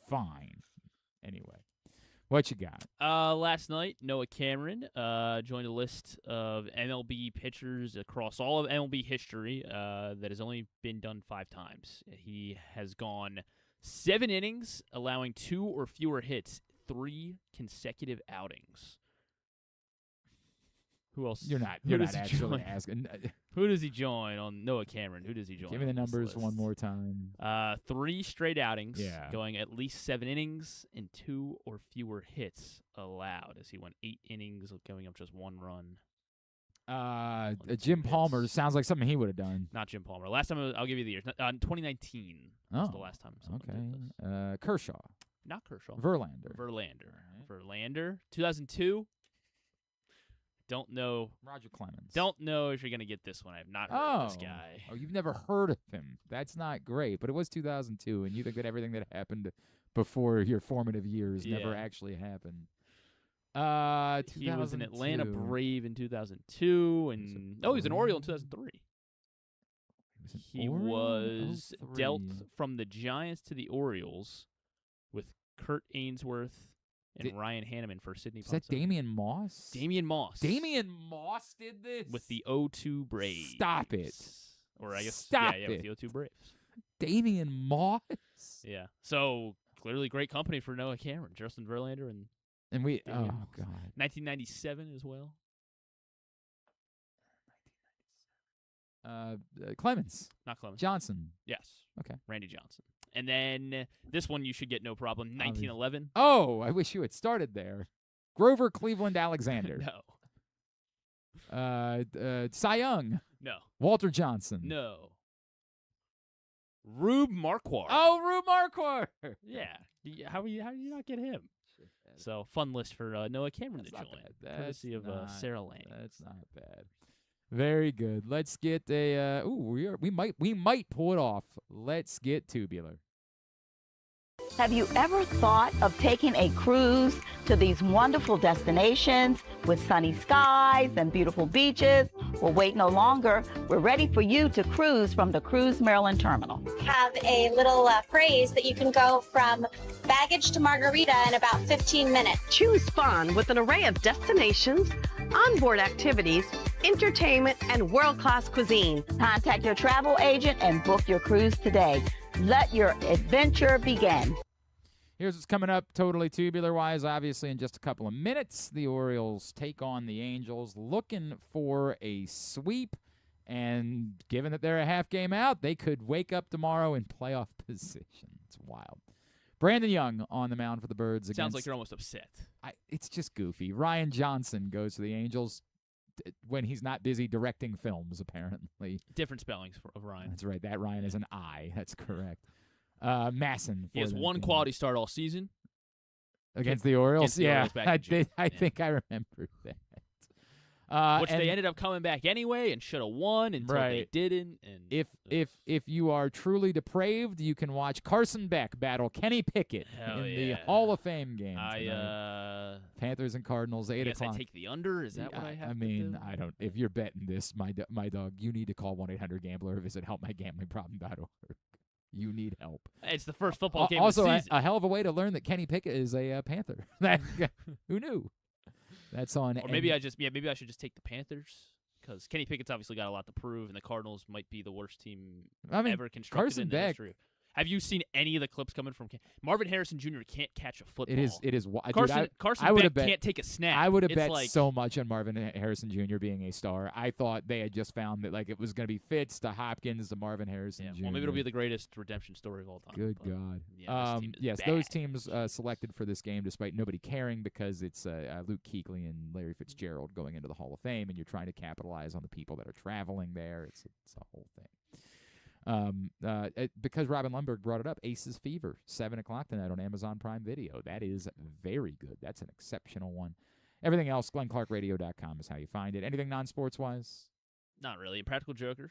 fine. Anyway. What you got? Last night, Noah Cameron joined a list of MLB pitchers across all of MLB history that has only been done 5 times. He has gone 7 innings, allowing 2 or fewer hits, 3 consecutive outings. Who else? You're not actually asking. Who does he join on Noah Cameron? Who does he join? Give me the numbers one more time. 3 straight outings, yeah, going at least 7 innings and 2 or fewer hits allowed, as he went 8 innings, going up just 1 run. Jim Palmer sounds like something he would have done. Not Jim Palmer. Last time, I'll give you the years. 2019 was the last time. Okay. Kershaw. Not Kershaw. Verlander. Verlander. 2002. Don't know. Roger Clemens. Don't know if you're going to get this one. I have not heard of this guy. Oh, you've never heard of him. That's not great. But it was 2002, and you think that everything that happened before your formative years never actually happened. He was an Atlanta Brave in 2002, and he was an Oriole in 2003. He was dealt from the Giants to the Orioles with Kurt Ainsworth and Ryan Hanneman for Sidney Ponson. Is that Damian Moss? Damian Moss. Damian Moss did this? With the 0-2 Braves. Stop it. Or I guess, Stop yeah, it. with the 0-2 Braves. Damian Moss? Yeah. So, clearly great company for Noah Cameron, Justin Verlander, and we, Damian oh, Moss. God. 1997 as well. Clemens. Not Clemens. Johnson. Yes. Okay. Randy Johnson. And then this one you should get no problem. 1911. Oh, I wish you had started there. Grover Cleveland Alexander. No. Cy Young. No. Walter Johnson. No. Rube Marquardt. Oh, Rube Marquardt. Yeah. How do you not get him? So fun list for Noah Cameron to join. Courtesy of Sarah Lang. That's not bad. Very good. Let's get a. We might pull it off. Let's get tubular. Have you ever thought of taking a cruise to these wonderful destinations with sunny skies and beautiful beaches? Well, wait no longer. We're ready for you to cruise from the Cruise Maryland Terminal. Have a little phrase that you can go from baggage to margarita in about 15 minutes. Choose fun with an array of destinations, onboard activities, entertainment, and world-class cuisine. Contact your travel agent and book your cruise today. Let your adventure begin. Here's what's coming up totally tubular-wise. Obviously, in just a couple of minutes, the Orioles take on the Angels, looking for a sweep. And given that they're a half game out, they could wake up tomorrow in playoff position. It's wild. Brandon Young on the mound for the Birds. Sounds like you're almost upset. It's just goofy. Ryan Johnson goes to the Angels when he's not busy directing films, apparently. Different spellings of Ryan. That's right. That Ryan is an I. That's correct. Masson. He has one quality start all season. Against the Orioles? Against the Orioles back in June. I think I remember that. Which they ended up coming back anyway and should have won until they didn't. And if you are truly depraved, you can watch Carson Beck battle Kenny Pickett in the Hall of Fame game tonight. Panthers and Cardinals, 8 o'clock. I take the under? Is that what I have I mean, I don't. If you're betting this, my dog, you need to call 1-800-GAMBLER or visit helpmygamblingproblem.org. You need help. It's the first football game also, of the season. a hell of a way to learn that Kenny Pickett is a Panther. Who knew? That's on. Or maybe I should just take the Panthers because Kenny Pickett's obviously got a lot to prove, and the Cardinals might be the worst team ever constructed Carson in the Beck, history. Have you seen any of the clips coming from Marvin Harrison Jr. can't catch a football? It is. Carson Beck can't take a snap. I would have bet so much on Marvin Harrison Jr. being a star. I thought they had just found that it was going to be Fitz to Hopkins to Marvin Harrison Jr. Well, maybe it'll be the greatest redemption story of all time. Good God. Yes, those teams selected for this game, despite nobody caring, because it's Luke Kuechly and Larry Fitzgerald going into the Hall of Fame, and you're trying to capitalize on the people that are traveling there. It's a whole thing. Because Robin Lundberg brought it up, Aces Fever, 7 o'clock tonight on Amazon Prime Video. That is very good. That's an exceptional one. Everything else, GlennClarkRadio.com is how you find it. Anything non-sports-wise? Not really. Practical Jokers,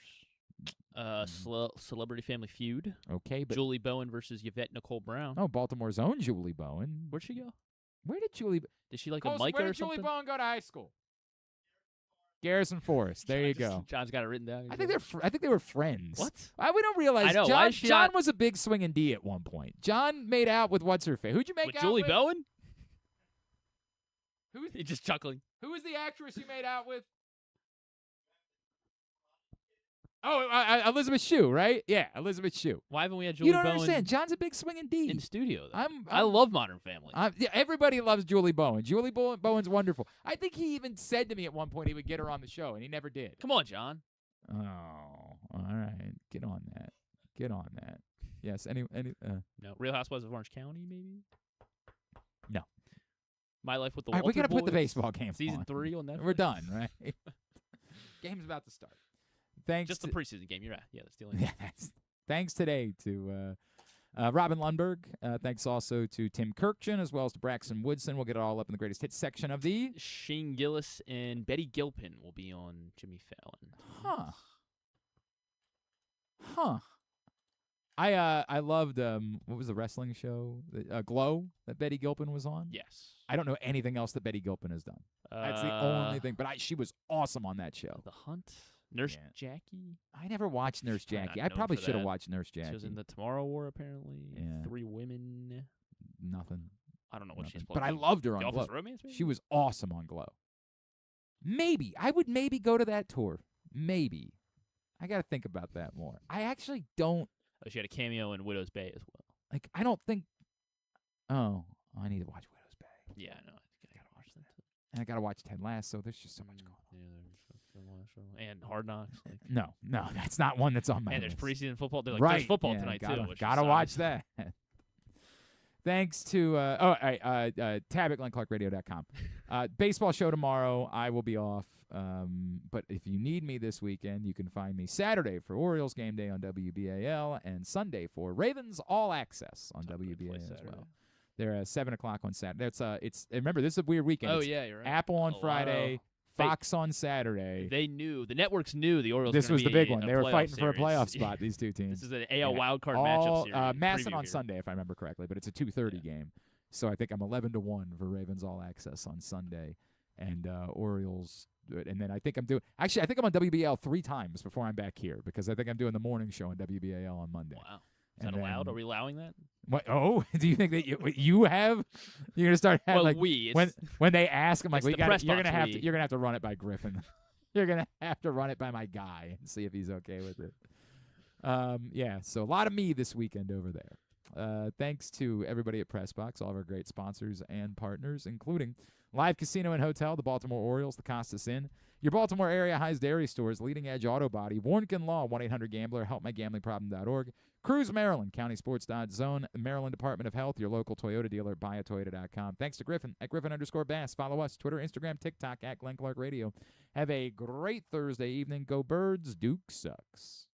Celebrity Family Feud. Okay, but Julie Bowen versus Yvette Nicole Brown. Oh, Baltimore's own Julie Bowen. Where'd she go? Where did Julie? Did she like a Micah or something? Where did Julie Bowen go to high school? Garrison Forest. There you go. John's got it written down. I think they were friends. What? We don't realize. I know. John was a big swinging D at one point. John made out with what's her face? Who'd you make out Julie with? Bowen? He's just chuckling. Who was the actress you made out with? Oh, Elizabeth Shue, right? Yeah, Elizabeth Shue. Why haven't we had Julie Bowen? You don't understand. John's a big swinging D. In studio, though. I love Modern Family. Everybody loves Julie Bowen. Julie Bowen's wonderful. I think he even said to me at one point he would get her on the show, and he never did. Come on, John. Oh, all right. Get on that. Yes. No. Real Housewives of Orange County, maybe? No. My Life with the All right, Walter we got to put the Boys, baseball game Season 3 on Netflix. We're done, right? Game's about to start. Thanks. Just the preseason game. You're right. Yeah, that's the only game. Thanks today to Robin Lundberg. Thanks also to Tim Kurkjian as well as to Braxton Woodson. We'll get it all up in the greatest hits section of the Shane Gillis and Betty Gilpin will be on Jimmy Fallon. Huh. I loved what was the wrestling show? Glow that Betty Gilpin was on. Yes. I don't know anything else that Betty Gilpin has done. That's the only thing. But she was awesome on that show. The Hunt. Nurse Jackie? I never watched Nurse Jackie. I probably should have watched Nurse Jackie. She was in the Tomorrow War, apparently. Yeah. 3 Women. Nothing. I don't know what she's playing. But I loved her on The Glow. Office Romance, maybe? She was awesome on Glow. Maybe. I would maybe go to that tour. Maybe. I got to think about that more. I actually don't. Oh, she had a cameo in Widow's Bay as well. I don't think. Oh, I need to watch Widow's Bay. Yeah, I know. I got to watch that too. And I got to watch Ted Lasso. There's just so much going on. And Hard Knocks. No, that's not one that's on my list. list. And there's preseason football. They're like, right. There's football yeah, tonight, gotta, too. Gotta watch that. Thanks to tab at GlennClarkRadio.com. Baseball show tomorrow. I will be off. But if you need me this weekend, you can find me Saturday for Orioles game day on WBAL and Sunday for Ravens All Access on WBAL as well. They're at 7 o'clock on Saturday. Remember, this is a weird weekend. Oh, yeah, you're right. Apple on Friday. Fox on Saturday. The networks knew the Orioles. This was the big one. They were fighting series. for a playoff spot. These two teams. This is an AL wildcard matchup series. Masson on Sunday, if I remember correctly, but it's a 2:30 game. So I think I'm 11-1 for Ravens All Access on Sunday, and Orioles. And then I think I'm doing. Actually, I think I'm on WBAL 3 times before I'm back here because I think I'm doing the morning show on WBAL on Monday. Wow. Is that allowed? Are we allowing that? What? Oh, do you think that you have? You're gonna start having when they ask, I'm like, you're gonna have to run it by Griffin. You're gonna have to run it by my guy and see if he's okay with it. Yeah. So a lot of me this weekend over there. Thanks to everybody at PressBox, all of our great sponsors and partners, including Live Casino and Hotel, the Baltimore Orioles, the Costas Inn, your Baltimore area High's Dairy Stores, Leading Edge Auto Body, Warnken Law, 1-800-GAMBLER, HelpMyGamblingProblem.org, Cruise Maryland, CountySports.zone, Maryland Department of Health, your local Toyota dealer, buyatoyota.com. Thanks to Griffin at Griffin_Bass. Follow us, Twitter, Instagram, TikTok, at Glenn Clark Radio. Have a great Thursday evening. Go Birds. Duke sucks.